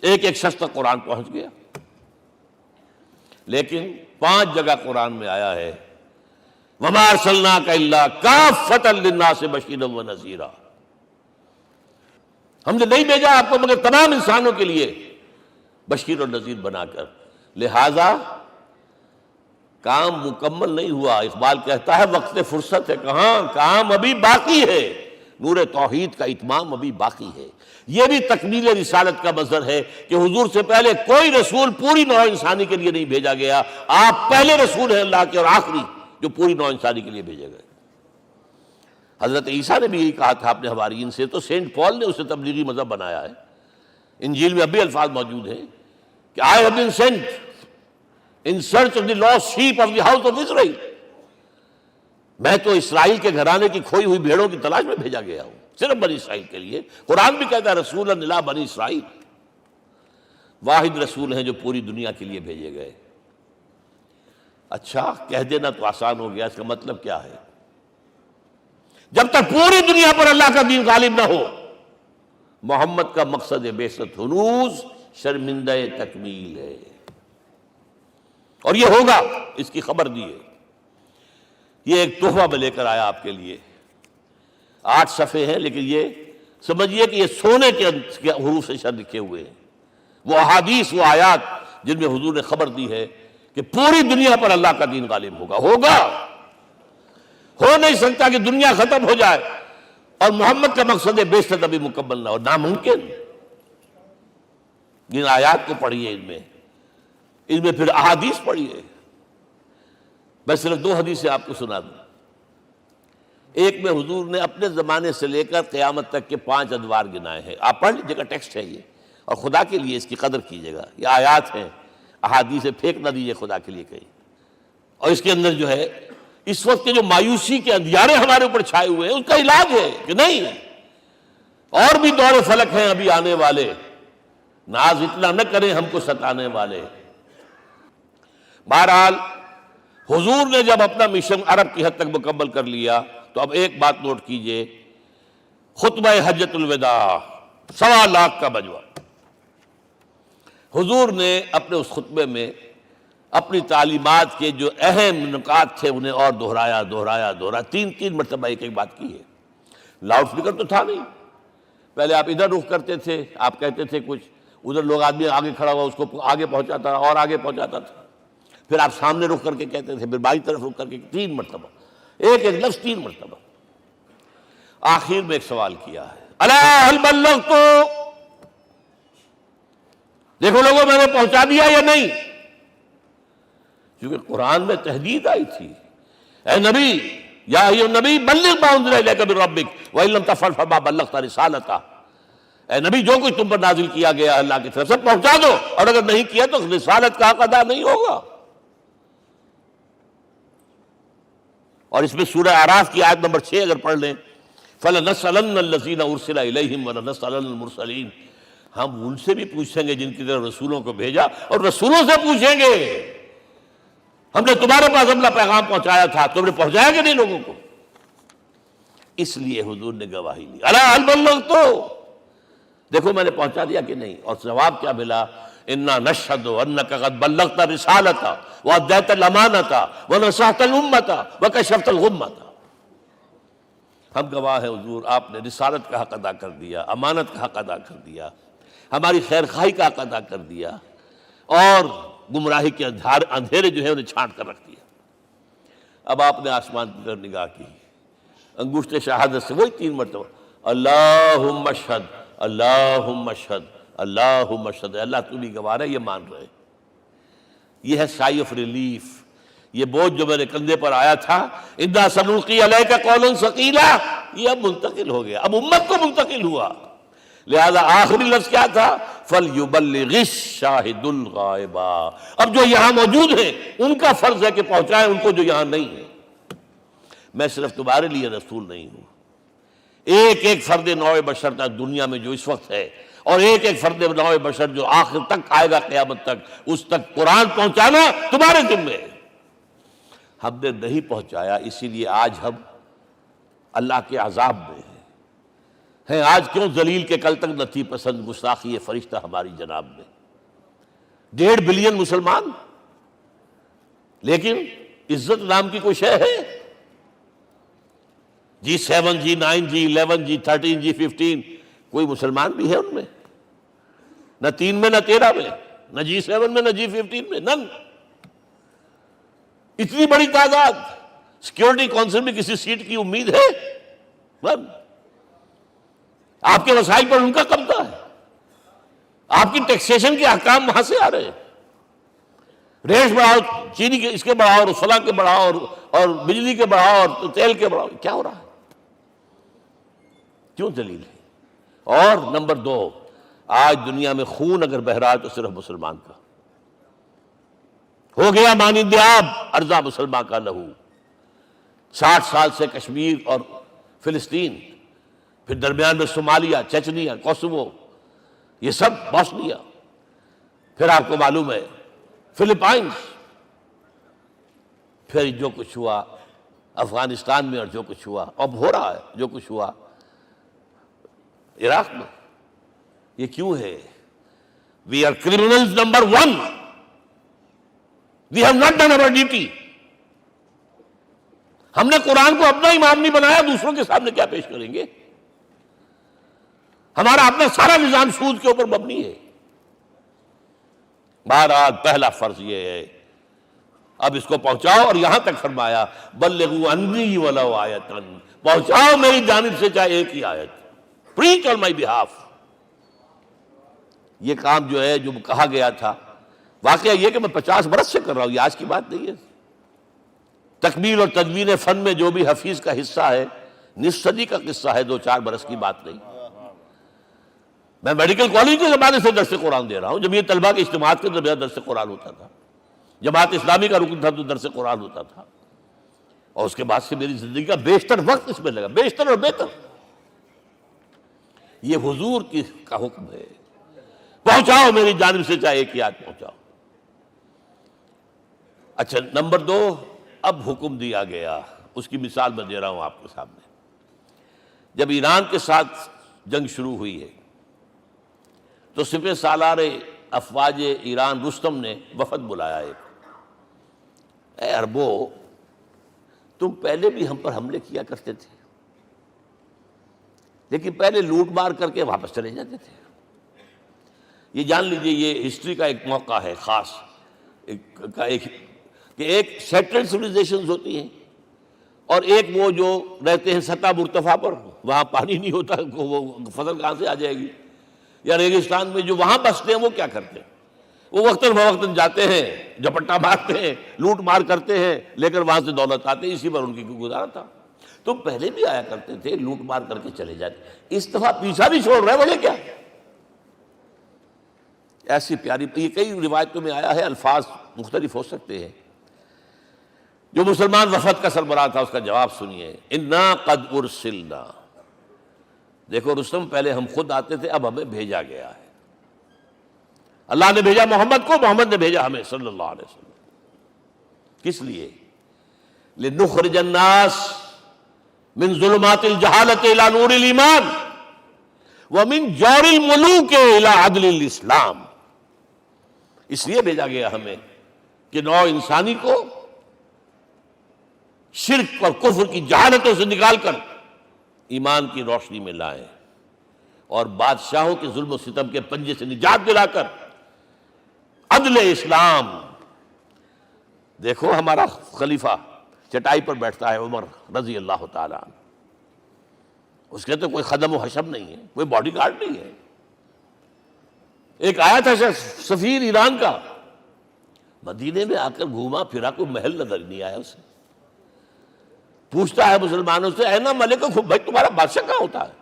S1: ایک ایک شخص تک قرآن پہنچ گیا۔ لیکن 5 جگہ قرآن میں آیا ہے وَمَا أَرْسَلْنَاكَ إِلَّا كَافَّةً لِلنَّاسِ بَشِيرًا وَنَذِيرًا، ہم نے نہیں بھیجا آپ کو مگر تمام انسانوں کے لیے بشیر اور نذیر بنا کر۔ لہذا کام مکمل نہیں ہوا۔ اقبال کہتا ہے وقت فرصت ہے کہاں، کام ابھی باقی ہے، نور توحید کا اتمام ابھی باقی ہے۔ یہ بھی تکمیل رسالت کا مظہر ہے کہ حضور سے پہلے کوئی رسول پوری نوع انسانی کے لیے نہیں بھیجا گیا، آپ پہلے رسول ہیں اللہ کے اور آخری جو پوری نوع انسانی کے لیے بھیجے گئے۔ حضرت عیسیٰ نے بھی یہی کہا تھا اپنے حواریین سے، تو سینٹ پال نے اسے تبلیغی مذہب بنایا ہے۔ انجیل میں اب بھی الفاظ موجود ہیں کہ I have been sent in search of the lost sheep of the house of Israel، میں تو اسرائیل کے گھرانے کی کھوئی ہوئی بھیڑوں کی تلاش میں بھیجا گیا ہوں، صرف بنی اسرائیل کے لیے۔ قرآن بھی کہتا ہے رسولا الی بنی اسرائیل، واحد رسول ہیں جو پوری دنیا کے لیے بھیجے گئے۔ اچھا کہہ دینا تو آسان ہو گیا، اس کا مطلب کیا ہے؟ جب تک پوری دنیا پر اللہ کا دین غالب نہ ہو، محمد کا مقصد بعثت ہنوز شرمندہ تکمیل ہے، اور یہ ہوگا، اس کی خبر دی ہے۔ یہ ایک تحفہ میں لے کر آیا آپ کے لیے، 8 صفحے ہیں، لیکن یہ سمجھیے کہ یہ سونے کے حروف سے شر لکھے ہوئے ہیں، وہ احادیث، وہ آیات جن میں حضور نے خبر دی ہے کہ پوری دنیا پر اللہ کا دین غالب ہوگا۔ ہو نہیں سکتا کہ دنیا ختم ہو جائے اور محمد کا مقصد بعثت ابھی مکمل نہ ہو، ناممکن۔ ان آیات کو پڑھیے، ان میں پھر احادیث پڑھیے۔ میں صرف 2 حدیثیں آپ کو سنا دوں۔ ایک میں حضور نے اپنے زمانے سے لے کر قیامت تک کے 5 ادوار گنائے ہیں، آپ پڑھ لیجیے گا، ٹیکسٹ ہے یہ، اور خدا کے لیے اس کی قدر کیجیے گا، یہ آیات ہیں، احادیث پھینک نہ دیجیے خدا کے لیے کہیں۔ اور اس کے اندر جو ہے اس وقت کے جو مایوسی کے اندھیارے ہمارے اوپر چھائے ہوئے ہیں، اس کا علاج ہے کہ نہیں، اور بھی دور فلک ہیں ابھی آنے والے، ناز اتنا نہ کریں ہم کو ستانے والے۔ بہرحال حضور نے جب اپنا مشن عرب کی حد تک مکمل کر لیا تو اب ایک بات نوٹ کیجئے، خطبہ حجۃ الوداع 1.25 لاکھ کا بجوا، حضور نے اپنے اس خطبے میں اپنی تعلیمات کے جو اہم نکات تھے انہیں اور دہرایا 3 مرتبہ ایک بات کی ہے۔ لاؤڈ سپیکر تو تھا نہیں، پہلے آپ ادھر رخ کرتے تھے، آپ کہتے تھے کچھ، ادھر لوگ آدمی آگے کھڑا ہوا اس کو آگے پہنچاتا اور آگے پہنچاتا تھا، پھر آپ سامنے رخ کر کے کہتے تھے، پھر بائیں طرف رخ کر کے 3 مرتبہ، ایک لفظ 3 مرتبہ۔ آخر میں ایک سوال کیا ہے، الا هل بلغت، دیکھو لوگوں میں نے پہنچا دیا یا نہیں؟ کیونکہ قرآن میں تحدید آئی تھی، اے نبی، یا ایھا النبی بلغ ما انزل الیک من ربک وان لم تفعل فما بلغت رسالتہ، اے نبی جو کچھ تم پر نازل کیا گیا اللہ کی طرف سے پہنچا دو، اور اگر نہیں کیا تو رسالت کا حق ادا نہیں ہوگا۔ اور اس میں سورہ اعراف کی آیت نمبر 6 اگر پڑھ لیں، فَلَنَسْأَلَنَّ الَّذِينَ أُرْسِلَ إِلَيْهِمْ وَلَنَسْأَلَنَّ الْمُرْسَلِينَ، ہم ان سے بھی پوچھیں گے جن کی طرف رسولوں کو بھیجا، اور رسولوں سے پوچھیں گے ہم نے تمہارے پاس اپنا پیغام پہنچایا تھا، تم نے پہنچایا کہ نہیں لوگوں کو؟ اس لیے حضور نے گواہی لی، الا هل بلغت، دیکھو میں نے پہنچا دیا کہ نہیں؟ اور جواب کیا ملا؟ انا نشہد انک قد بلغت رسالۃ وادیت الامانۃ ونصحت الامۃ وکشفت الغمۃ، ہم گواہ ہیں حضور آپ نے رسالت کا حق ادا کر دیا، امانت کا حق ادا کر دیا، ہماری خیر خواہی کا حق ادا کر دیا، اور گمراہی کے اندھیرے جو ہے انہیں چھانٹ کر رکھ دیا۔ اب آپ نے آسمان کی طرف نگاہ کی، انگشت شہادت سے وہی 3 مرتبہ اللہم اشہد اللہم اشہد اللہم اشہد، اللہ تو بھی گواہ ہے، یہ مان رہے۔ یہ ہے سائی آف ریلیف، یہ بوجھ جو میرے کندھے پر آیا تھا اِنَّا سَنُلْقِي عَلَيْكَ قَوْلًا ثَقِيلًا، یہ اب منتقل ہو گیا، اب امت کو منتقل ہوا۔ لہذا آخری لفظ کیا تھا؟ فَلْيُبَلِّغِ الشَّاهِدُ الْغَائِبَ، اب جو یہاں موجود ہیں ان کا فرض ہے کہ پہنچائیں ان کو جو یہاں نہیں ہے۔ میں صرف تمہارے لیے رسول نہیں ہوں، ایک ایک فرد نوع بشر تک دنیا میں جو اس وقت ہے، اور ایک ایک فرد نوع بشر جو آخر تک آئے گا قیامت تک، اس تک قرآن پہنچانا تمہارے ذمے ہے۔ ہم نے نہیں پہنچایا، اسی لیے آج ہم اللہ کے عذاب میں ہیں۔ آج کیوں ذلیل کے کل تک نہ تھی پسند گستاخی فرشتہ ہماری جناب میں؟ 1.5 بلین مسلمان، لیکن عزت نام کی کوئی شے ہے؟ G7 G9 G11 G13 G15 کوئی مسلمان بھی ہے ان میں؟ نہ 3 میں نہ 13 میں، نہ G7 میں نہ G15 میں، نن۔ اتنی بڑی تعداد، سیکیورٹی کونسل میں کسی سیٹ کی امید ہے؟ نن۔ آپ کے وسائل پر ان کا قبضہ ہے، آپ کی ٹیکسیشن کے احکام وہاں سے آ رہے ہیں۔ ریٹ بڑھاؤ، چینی کے اس کے بڑھاؤ، اور فلاں کے بڑھاؤ، اور بجلی کے بڑھاؤ، اور تیل کے بڑھاؤ، کیا ہو رہا ہے؟ کیوں دلیل ہے؟ اور نمبر 2، آج دنیا میں خون اگر بہ رہا ہے تو صرف مسلمان کا ہو گیا، مانند آب ارزاں مسلمان کا لہو۔ 60 سال سے کشمیر اور فلسطین، پھر درمیان میں صومالیہ، چچنیا، کوسوو، یہ سب بوسنیا، پھر آپ کو معلوم ہے فلپائنز، پھر جو کچھ ہوا افغانستان میں، اور جو کچھ ہوا اب ہو رہا ہے، جو کچھ ہوا عراق میں۔ یہ کیوں ہے؟ We are criminals number 1. We have not done our duty. ہم نے قرآن کو اپنا امام نہیں بنایا، دوسروں کے سامنے کیا پیش کریں گے؟ ہمارا اپنا سارا نظام سود کے اوپر مبنی ہے۔ بہرحال پہلا فرض یہ ہے، اب اس کو پہنچاؤ، اور یہاں تک فرمایا بلغوا عنی ولو آیۃ، پہنچاؤ میری جانب سے چاہے ایک ہی آیت، preach on my behalf۔ یہ کام جو ہے، جو کہا گیا تھا، واقعہ یہ کہ میں 50 برس سے کر رہا ہوں، یہ آج کی بات نہیں ہے۔ تکمیل اور تدوین فن میں جو بھی حفیظ کا حصہ ہے، نصف صدی کا قصہ ہے، 2-4 برس کی بات نہیں۔ میں میڈیکل کالج کے زمانے سے درس قرآن دے رہا ہوں، جب یہ طلبہ کے اجتماعات کے درمیان درس قرآن ہوتا تھا، جماعت اسلامی کا رکن تھا تو درس قرآن ہوتا تھا، اور اس کے بعد سے میری زندگی کا بیشتر وقت اس میں لگا، بیشتر اور بہتر۔ یہ حضور کا حکم ہے، پہنچاؤ میری جانب سے چاہے ایک یاد پہنچاؤ۔ اچھا، نمبر 2، اب حکم دیا گیا، اس کی مثال میں دے رہا ہوں آپ کے سامنے۔ جب ایران کے ساتھ جنگ شروع ہوئی ہے تو سپہ سالار افواج ایران رستم نے وفد بلایا ایک، اے عربو، تم پہلے بھی ہم پر حملے کیا کرتے تھے، لیکن پہلے لوٹ مار کر کے واپس چلے جاتے تھے۔ یہ جان لیجئے، یہ ہسٹری کا ایک موقع ہے خاص، کہ ایک سیٹلڈ سویلائزیشنز ہوتی ہیں، اور ایک وہ جو رہتے ہیں سطح مرتفع پر، وہاں پانی نہیں ہوتا، وہ فصل کہاں سے آ جائے گی، یا ریگستان میں جو وہاں بستے ہیں وہ کیا کرتے ہیں؟ وہ وقتاً فوقتاً جاتے ہیں، جھپٹا مارتے ہیں، لوٹ مار کرتے ہیں، لے کر وہاں سے دولت آتے ہیں، اسی پر ان کی گزارا تھا۔ تو پہلے بھی آیا کرتے تھے، لوٹ مار کر کے چلے جاتے، اس دفعہ پیچھا نہیں چھوڑ رہے، وجہ کیا؟ ایسی پیاری، یہ کئی روایتوں میں آیا ہے، الفاظ مختلف ہو سکتے ہیں۔ جو مسلمان وفد کا سربراہ تھا اس کا جواب سنیے، انا قد ارسلنا، دیکھو رستم، پہلے ہم خود آتے تھے، اب ہمیں بھیجا گیا ہے، اللہ نے بھیجا محمد کو، محمد نے بھیجا ہمیں صلی اللہ علیہ وسلم۔ کس لیے؟ لنخرج الناس من ظلمات الجہالت الى نور الایمان ومن جور الملوک الى عدل الاسلام۔ اس لیے بھیجا گیا ہمیں کہ نوع انسانی کو شرک اور کفر کی جہالتوں سے نکال کر ایمان کی روشنی میں لائیں، اور بادشاہوں کے ظلم و ستم کے پنجے سے نجات دلا کر عدل اسلام. دیکھو ہمارا خلیفہ چٹائی پر بیٹھتا ہے عمر رضی اللہ تعالیٰ عنہ، اس کے تو کوئی خدم و حشم نہیں ہے، کوئی باڈی گارڈ نہیں ہے. ایک آیا تھا سفیر ایران کا، مدینے میں آ کر گھوما پھرا، کوئی محل نظر نہیں آیا اسے. پوچھتا ہے مسلمانوں سے اینا ملککم، بھائی تمہارا بادشاہ کہاں ہوتا ہے؟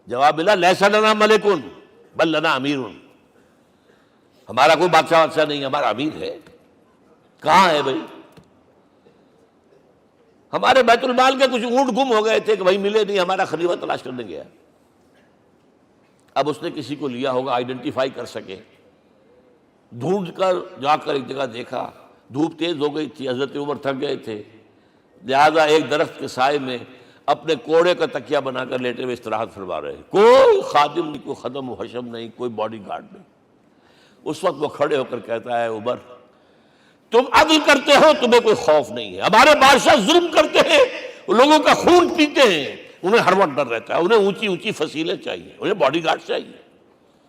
S1: جواب ملا لیس لنا ملکن بل لنا امیر، ہمارا کوئی بادشاہ نہیں، ہمارا امیر ہے. کہاں ہے بھائی؟ ہمارے بیت المال کے کچھ اونٹ گم ہو گئے تھے کہ بھائی ملے نہیں، ہمارا خلیفہ تلاش کرنے گیا. اب اس نے کسی کو لیا ہوگا آئیڈینٹیفائی کر سکے، ڈھونڈ کر جا کر ایک جگہ دیکھا، دھوپ تیز ہو گئی تھی، حضرت عمر تھک گئے تھے، لہذا ایک درخت کے سائے میں اپنے کوڑے کا تکیہ بنا کر لیٹے ہوئے استراحت فرما رہے. کوئی خادم نہیں، کوئی خدم و حشم نہیں، کوئی باڈی گارڈ نہیں. اس وقت وہ کھڑے ہو کر کہتا ہے عمر تم عدل کرتے ہو، تمہیں کوئی خوف نہیں ہے. ہمارے بادشاہ ظلم کرتے ہیں، لوگوں کا خون پیتے ہیں، انہیں ہر وقت ڈر رہتا ہے، انہیں اونچی اونچی فصیلیں چاہیے، انہیں باڈی گارڈ چاہیے،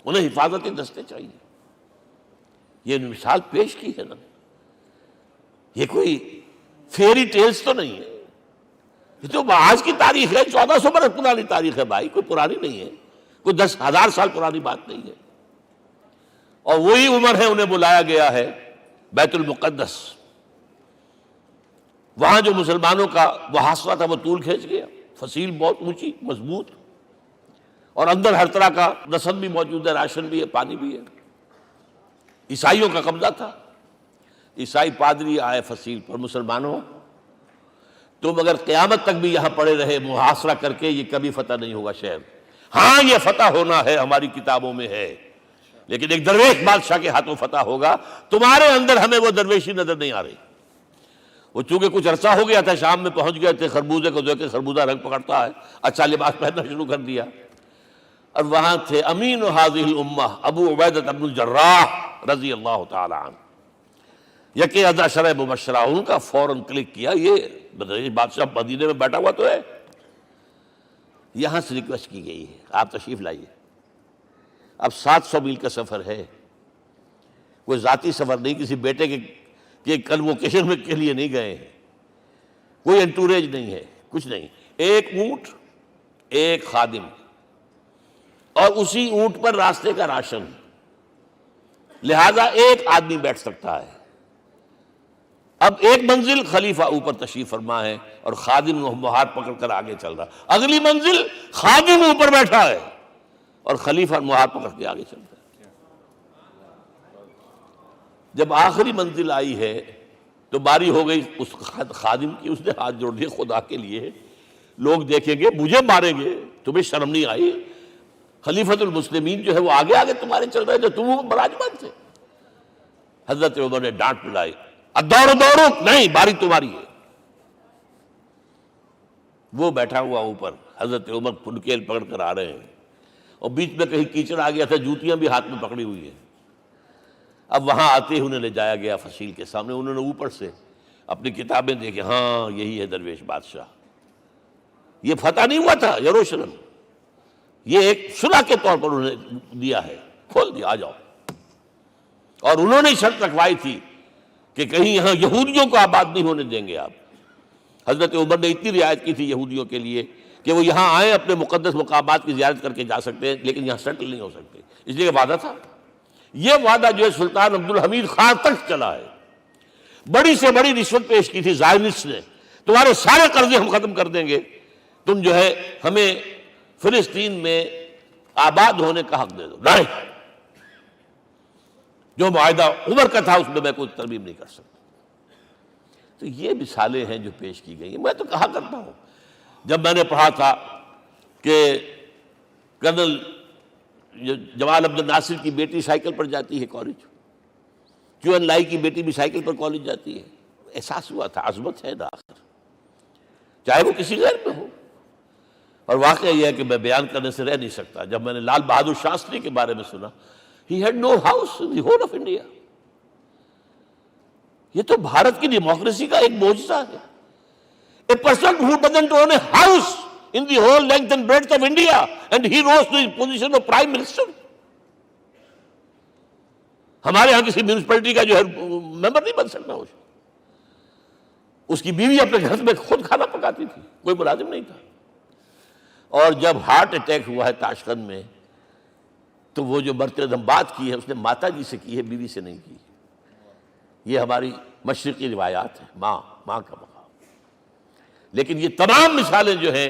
S1: انہیں حفاظتی دستے چاہیے. یہ مثال پیش کی ہے نا، یہ کوئی فیری ٹیلز تو نہیں ہے، یہ تو آج کی تاریخ ہے، 1400 برس پرانی تاریخ ہے بھائی، کوئی پرانی نہیں ہے، کوئی 10,000 سال پرانی بات نہیں ہے. اور وہی عمر ہے، انہیں بلایا گیا ہے بیت المقدس. وہاں جو مسلمانوں کا محاصرہ تھا وہ طول کھینچ گیا، فصیل بہت اونچی مضبوط، اور اندر ہر طرح کا رسد بھی موجود ہے، راشن بھی ہے، پانی بھی ہے. عیسائیوں کا قبضہ تھا. عیسائی پادری آئے فصیل پر، مسلمانوں تم اگر قیامت تک بھی یہاں پڑے رہے محاصرہ کر کے، یہ کبھی فتح نہیں ہوگا شہر. ہاں یہ فتح ہونا ہے، ہماری کتابوں میں ہے، لیکن ایک درویش بادشاہ کے ہاتھوں فتح ہوگا. تمہارے اندر ہمیں وہ درویشی نظر نہیں آ رہی. وہ چونکہ کچھ عرصہ ہو گیا تھا، شام میں پہنچ گئے تھے، خربوزے کو دیکھ کے خربوزہ رنگ پکڑتا ہے، اچھا لباس پہننا شروع کر دیا. اور وہاں تھے امین هذه الامہ ابو عبیدہ بن الجراح رضی اللہ تعالی عنہ. یکے ازا شرح مبشرہ، ان کا فوراً کلک کیا، یہ بادشاہ مدینے میں بیٹھا ہوا تو ہے. یہاں سے ریکویسٹ کی گئی ہے آپ تشریف لائیے. اب 700 میل کا سفر ہے، کوئی ذاتی سفر نہیں، کسی بیٹے کے کنووکیشن میں کے لیے نہیں گئے ہیں، کوئی انٹوریج نہیں ہے، کچھ نہیں. ایک اونٹ، ایک خادم، اور اسی اونٹ پر راستے کا راشن، لہذا ایک آدمی بیٹھ سکتا ہے. اب ایک منزل خلیفہ اوپر تشریف فرما ہے اور خادم ہاتھ پکڑ کر آگے چل رہا. اگلی منزل خادم اوپر بیٹھا ہے اور خلیفہ ہاتھ پکڑ کے آگے چل رہا ہے. جب آخری منزل آئی ہے تو باری ہو گئی اس خادم کی. اس نے ہاتھ جوڑ دیے، خدا کے لیے لوگ دیکھیں گے، مجھے ماریں گے، تمہیں شرم نہیں آئی؟ خلیفۃ المسلمین جو ہے وہ آگے آگے تمہارے چل رہے تھے، تم براجمان تھے. حضرت عمر نے ڈانٹ پلائی، دوڑو دوڑو، نہیں، باری تمہاری ہے. وہ بیٹھا ہوا اوپر، حضرت عمر پھنکیل پکڑ کر آ رہے ہیں، اور بیچ میں کہیں کیچڑ آ گیا تھا، جوتیاں بھی ہاتھ میں پکڑی ہوئی ہیں. اب وہاں آتے ہی انہیں لے جایا گیا فصیل کے سامنے. انہوں نے اوپر سے اپنی کتابیں دیکھیں، ہاں یہی ہے درویش بادشاہ. یہ فتح نہیں ہوا تھا یروشلم، یہ ایک صلح کے طور پر انہوں نے دیا ہے، کھول دیا، آ جاؤ. اور انہوں نے شرط رکھوائی تھی کہ کہیں یہاں یہودیوں کو آباد نہیں ہونے دیں گے آپ. حضرت عمر نے اتنی رعایت کی تھی یہودیوں کے لیے کہ وہ یہاں آئیں، اپنے مقدس مقامات کی زیارت کر کے جا سکتے ہیں، لیکن یہاں سیٹل نہیں ہو سکتے. اس لیے وعدہ تھا. یہ وعدہ جو ہے سلطان عبدالحمید خان تک چلا ہے. بڑی سے بڑی رشوت پیش کی تھی زائنسٹ نے، تمہارے سارے قرضے ہم ختم کر دیں گے، تم جو ہے ہمیں فلسطین میں آباد ہونے کا حق دے دو. نہیں، جو معاہدہ عمر کا تھا اس میں کوئی ترمیم نہیں کر سکتا. تو یہ مثالیں ہیں جو پیش کی گئی ہیں. میں تو کہا کرتا ہوں، جب میں نے پڑھا تھا کہ کرنل جمال عبد الناصر کی بیٹی سائیکل پر جاتی ہے کالج، کیو این لائی کی بیٹی بھی سائیکل پر کالج جاتی ہے، احساس ہوا تھا عظمت ہے نا آخر، چاہے وہ کسی غیر میں ہو. اور واقعہ یہ ہے کہ میں بیان کرنے سے رہ نہیں سکتا. جب میں نے لال بہادر شاستری کے بارے میں سنا، he had no house in the whole of India. یہ تو بھارت کی ڈیموکریسی کا ایک معجزہ ہے. A person who doesn't own a house in the whole length and breadth of India, and he rose to the position of Prime Minister. ہمارے ہاں کسی میونسپلٹی کا جو ہے ممبر نہیں بن سکتا، اس کی بیوی اپنے گھر میں خود کھانا پکاتی تھی، کوئی ملازم نہیں تھا۔ اور جب ہارٹ اٹیک ہوا ہے تاشقند میں، تو وہ جو مرتے دم بات کی ہے اس نے ماتا جی سے کی ہے، بیوی سے نہیں کی۔ یہ ہماری مشرقی روایات ہیں، ماں کا مقام۔ لیکن یہ تمام مثالیں جو ہیں،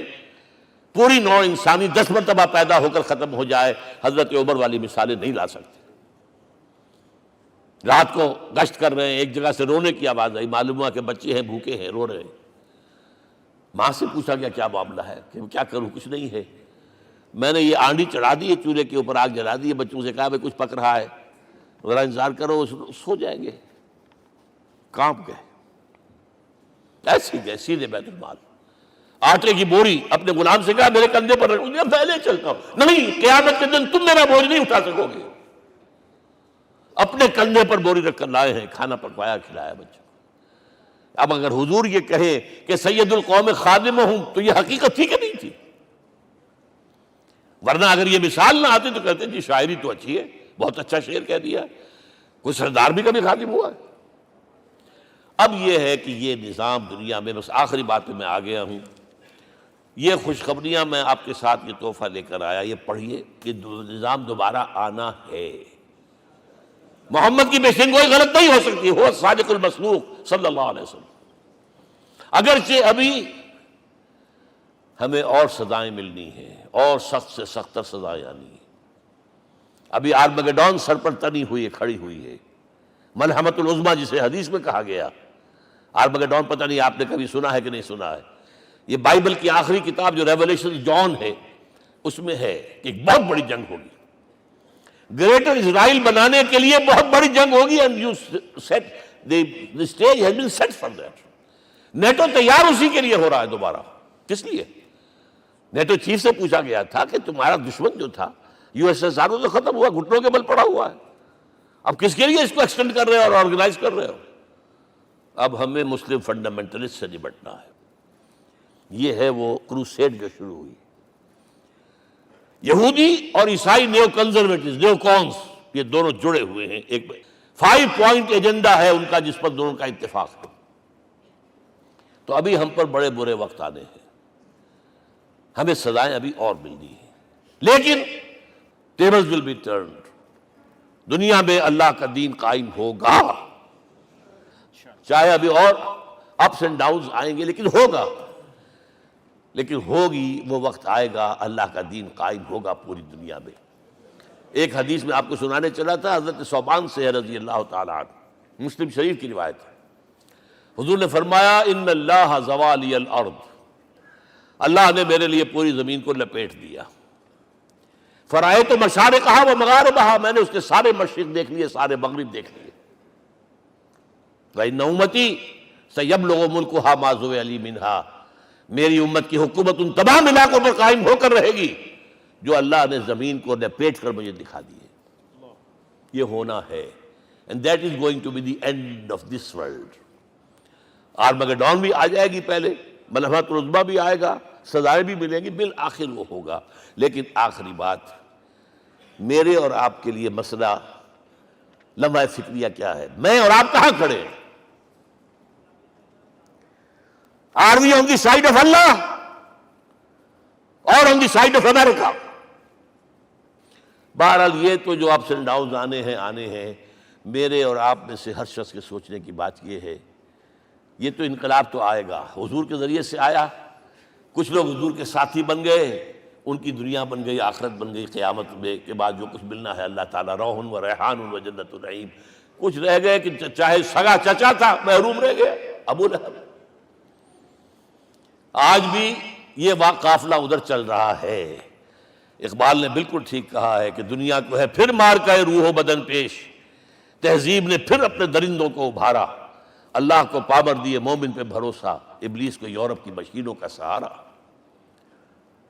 S1: پوری نوع انسانی 10 مرتبہ پیدا ہو کر ختم ہو جائے، حضرت عمر والی مثالیں نہیں لا سکتے۔ رات کو گشت کر رہے ہیں، ایک جگہ سے رونے کی آواز آئی، معلوم ہوا کہ بچے ہیں، بھوکے ہیں، رو رہے ہیں۔ ماں سے پوچھا گیا کیا معاملہ ہے؟ کہ کیا کروں، کچھ نہیں ہے، میں نے یہ آنڈی چڑھا دی ہے، چولہے کے اوپر آگ جلا دی ہے، بچوں سے کہا کچھ پک رہا ہے، ذرا انتظار کرو، سو جائیں گے۔ کانپ گئے، ایسے گئے سیدھے بیت المال، آٹے کی بوری اپنے غلام سے کہا میرے کندھے پر رکھ، میں پہلے چلتا ہوں۔ نہیں، قیامت کے دن تم میرا بوجھ نہیں اٹھا سکو گے۔ اپنے کندھے پر بوری رکھ کر لائے ہیں، کھانا پکوایا، کھلایا بچوں۔ اب اگر حضور یہ کہے کہ سید القوم خادم ہوں، تو یہ حقیقت تھی کہ نہیں تھی؟ ورنہ اگر یہ مثال نہ آتی تو کہتے جی شاعری تو اچھی ہے، بہت اچھا شعر کہہ دیا، کوئی سردار بھی کبھی خادم ہوا ہے۔ اب یہ ہے کہ یہ نظام دنیا میں، بس آخری بات پہ میں آ گیا ہوں، یہ خوشخبریاں میں آپ کے ساتھ یہ تحفہ لے کر آیا، یہ پڑھیے کہ نظام دوبارہ آنا ہے۔ محمد کی پیشن گوئی غلط نہیں ہو سکتی، وہ صادق المصدوق صلی اللہ علیہ وسلم۔ اگرچہ ابھی ہمیں اور سزائیں ملنی ہیں، اور سخت سے سختر سزائیں آنی ہیں۔ ابھی آرمگیڈون سر پر تنی ہوئی ہے، کھڑی ہوئی ہے، ملحمۃ العظمیٰ جسے حدیث میں کہا گیا۔ آرمگیڈون پتہ نہیں آپ نے کبھی سنا ہے کہ نہیں سنا ہے؟ یہ بائبل کی آخری کتاب جو ریولیشن جان ہے، اس میں ہے کہ ایک بہت بڑی جنگ ہوگی، گریٹر اسرائیل بنانے کے لیے بہت بڑی جنگ ہوگی، and you set the stage has been set for that۔ NATO تیار اسی کے لیے ہو رہا ہے دوبارہ۔ کس لیے؟ نیٹو چیف سے پوچھا گیا تھا کہ تمہارا دشمن جو تھا USSR تو ختم ہوا، گھٹنوں کے بل پڑا ہوا ہے، اب کس کے لیے اس کو ایکسٹینڈ کر رہے ہو اور آرگنائز کر رہے ہو؟ اب ہمیں مسلم فنڈامنٹلسٹ سے نمٹنا ہے۔ یہ ہے وہ کروسیڈ جو شروع ہوئی۔ یہودی اور عیسائی نیو کنزرویٹوز، نیو کونس، یہ دونوں جڑے ہوئے ہیں، ایک 5 پوائنٹ ایجنڈا ہے ان کا جس پر دونوں کا اتفاق ہے۔ تو ابھی ہم پر بڑے برے وقت آنے ہیں، ہمیں سزائیں ابھی اور ملنی ہیں، لیکن ٹیبلز ول بی ٹرنڈ، دنیا میں اللہ کا دین قائم ہوگا، چاہے ابھی اور اپس اینڈ ڈاؤنز آئیں گے، لیکن ہوگا، لیکن ہوگی، وہ وقت آئے گا اللہ کا دین قائم ہوگا پوری دنیا میں۔ ایک حدیث میں آپ کو سنانے چلا تھا، حضرت ثوبان سے رضی اللہ تعالیٰ عنہ، مسلم شریف کی روایت ہے۔ حضور نے فرمایا ان اللہ زوالی الارض، اللہ نے میرے لیے پوری زمین کو لپیٹ دیا۔ فرائیت مشارقہا و مغاربہا، میں نے اس کے سارے مشرق دیکھ لیے، سارے مغرب دیکھ لیے۔ وَإِنَّ أُمَّتِي سَيَبْلُغُ مُلْكُهَا مَا زُوِّعَ لِي مِنْهَا، میری امت کی حکومت ان تمام علاقوں پر قائم ہو کر رہے گی جو اللہ نے زمین کو لپیٹ کر مجھے دکھا دیے۔ یہ ہونا ہے، and that is going to be the end of this world۔ آرمگیڈون بھی آ جائے گی پہلے، ملحمۃ العظمیٰ بھی آئے گا، سزائیں بھی ملیں گی، بالآخر وہ ہوگا۔ لیکن آخری بات، میرے اور آپ کے لیے مسئلہ لمحہ فکریہ کیا ہے؟ میں اور آپ کہاں کھڑے ہیں؟ Are we on the side of Allah or on the side of America؟ بہرحال یہ تو جو اپس اینڈ ڈاؤنز آنے ہیں، میرے اور آپ میں سے ہر شخص کے سوچنے کی بات یہ ہے، یہ تو انقلاب تو آئے گا، حضور کے ذریعے سے آیا، کچھ لوگ حضور کے ساتھی بن گئے، ان کی دنیا بن گئی، آخرت بن گئی، قیامت میں کے بعد جو کچھ ملنا ہے اللہ تعالیٰ روح و ریحان و جنت النعیم۔ کچھ رہ گئے کہ چاہے سگا چچا تھا محروم رہ گیا، ابو لہب۔ آج بھی یہ قافلہ ادھر چل رہا ہے۔ اقبال نے بالکل ٹھیک کہا ہے کہ دنیا کو ہے پھر مار کا روح و بدن پیش، تہذیب نے پھر اپنے درندوں کو ابھارا، اللہ کو پابر دیے مومن پہ بھروسہ، ابلیس کو یورپ کی مشینوں کا سہارا۔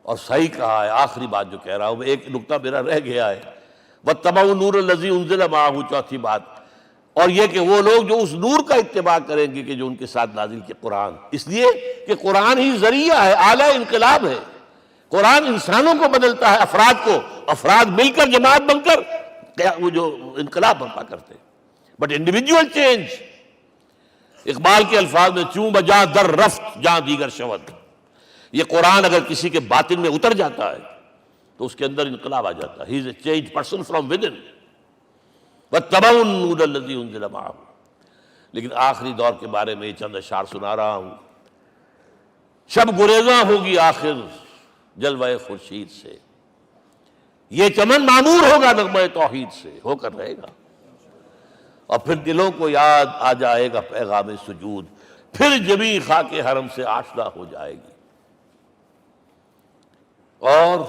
S1: اور صحیح کہا ہے، آخری بات جو کہہ رہا ہوں، ایک نکتہ میرا رہ گیا ہے، وَاتَّبَعُوا النُّورَ الَّذِي أُنزِلَ مَعَهُ، چوتھی بات، اور یہ کہ وہ لوگ جو اس نور کا اتباع کریں گے کہ جو ان کے ساتھ نازل کیا قرآن، اس لیے کہ قرآن ہی ذریعہ ہے، آلہ انقلاب ہے۔ قرآن انسانوں کو بدلتا ہے، افراد کو، افراد مل کر جماعت بن کر وہ جو انقلاب برپا کرتے. بٹ انڈیویجول چینج، اقبال کے الفاظ میں چوں بجا در رفت جہاں دیگر شود. یہ قرآن اگر کسی کے باطن میں اتر جاتا ہے تو اس کے اندر انقلاب آ جاتا ہے. He is a change person from within واتبعوا النور الذی انزل معہ. لیکن آخری دور کے بارے میں یہ چند اشعار سنا رہا ہوں. شب گریزاں ہوگی آخر جلوہ خورشید سے، یہ چمن معمور ہوگا نغمہ توحید سے، ہو کر رہے گا. اور پھر دلوں کو یاد آ جائے گا پیغام سجود، پھر جبیں خاک حرم سے آشنا ہو جائے گی. اور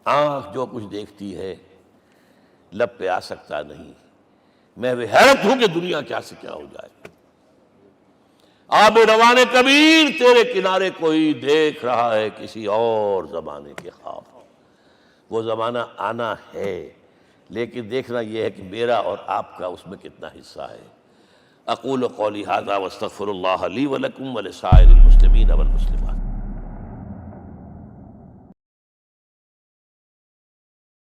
S1: آنکھ جو کچھ دیکھتی ہے لب پہ آ سکتا نہیں. میں وہ حیرت ہوں کہ دنیا کیا سے کیا ہو جائے. آب روان کبیر تیرے کنارے کوئی دیکھ رہا ہے کسی اور زمانے کے خواب. وہ زمانہ آنا ہے، لیکن دیکھنا یہ ہے کہ میرا اور آپ کا اس میں کتنا حصہ ہے. اقول قولی ھذا واستغفر اللہ لی ولکم ولسائر المسلمین والمسلمات.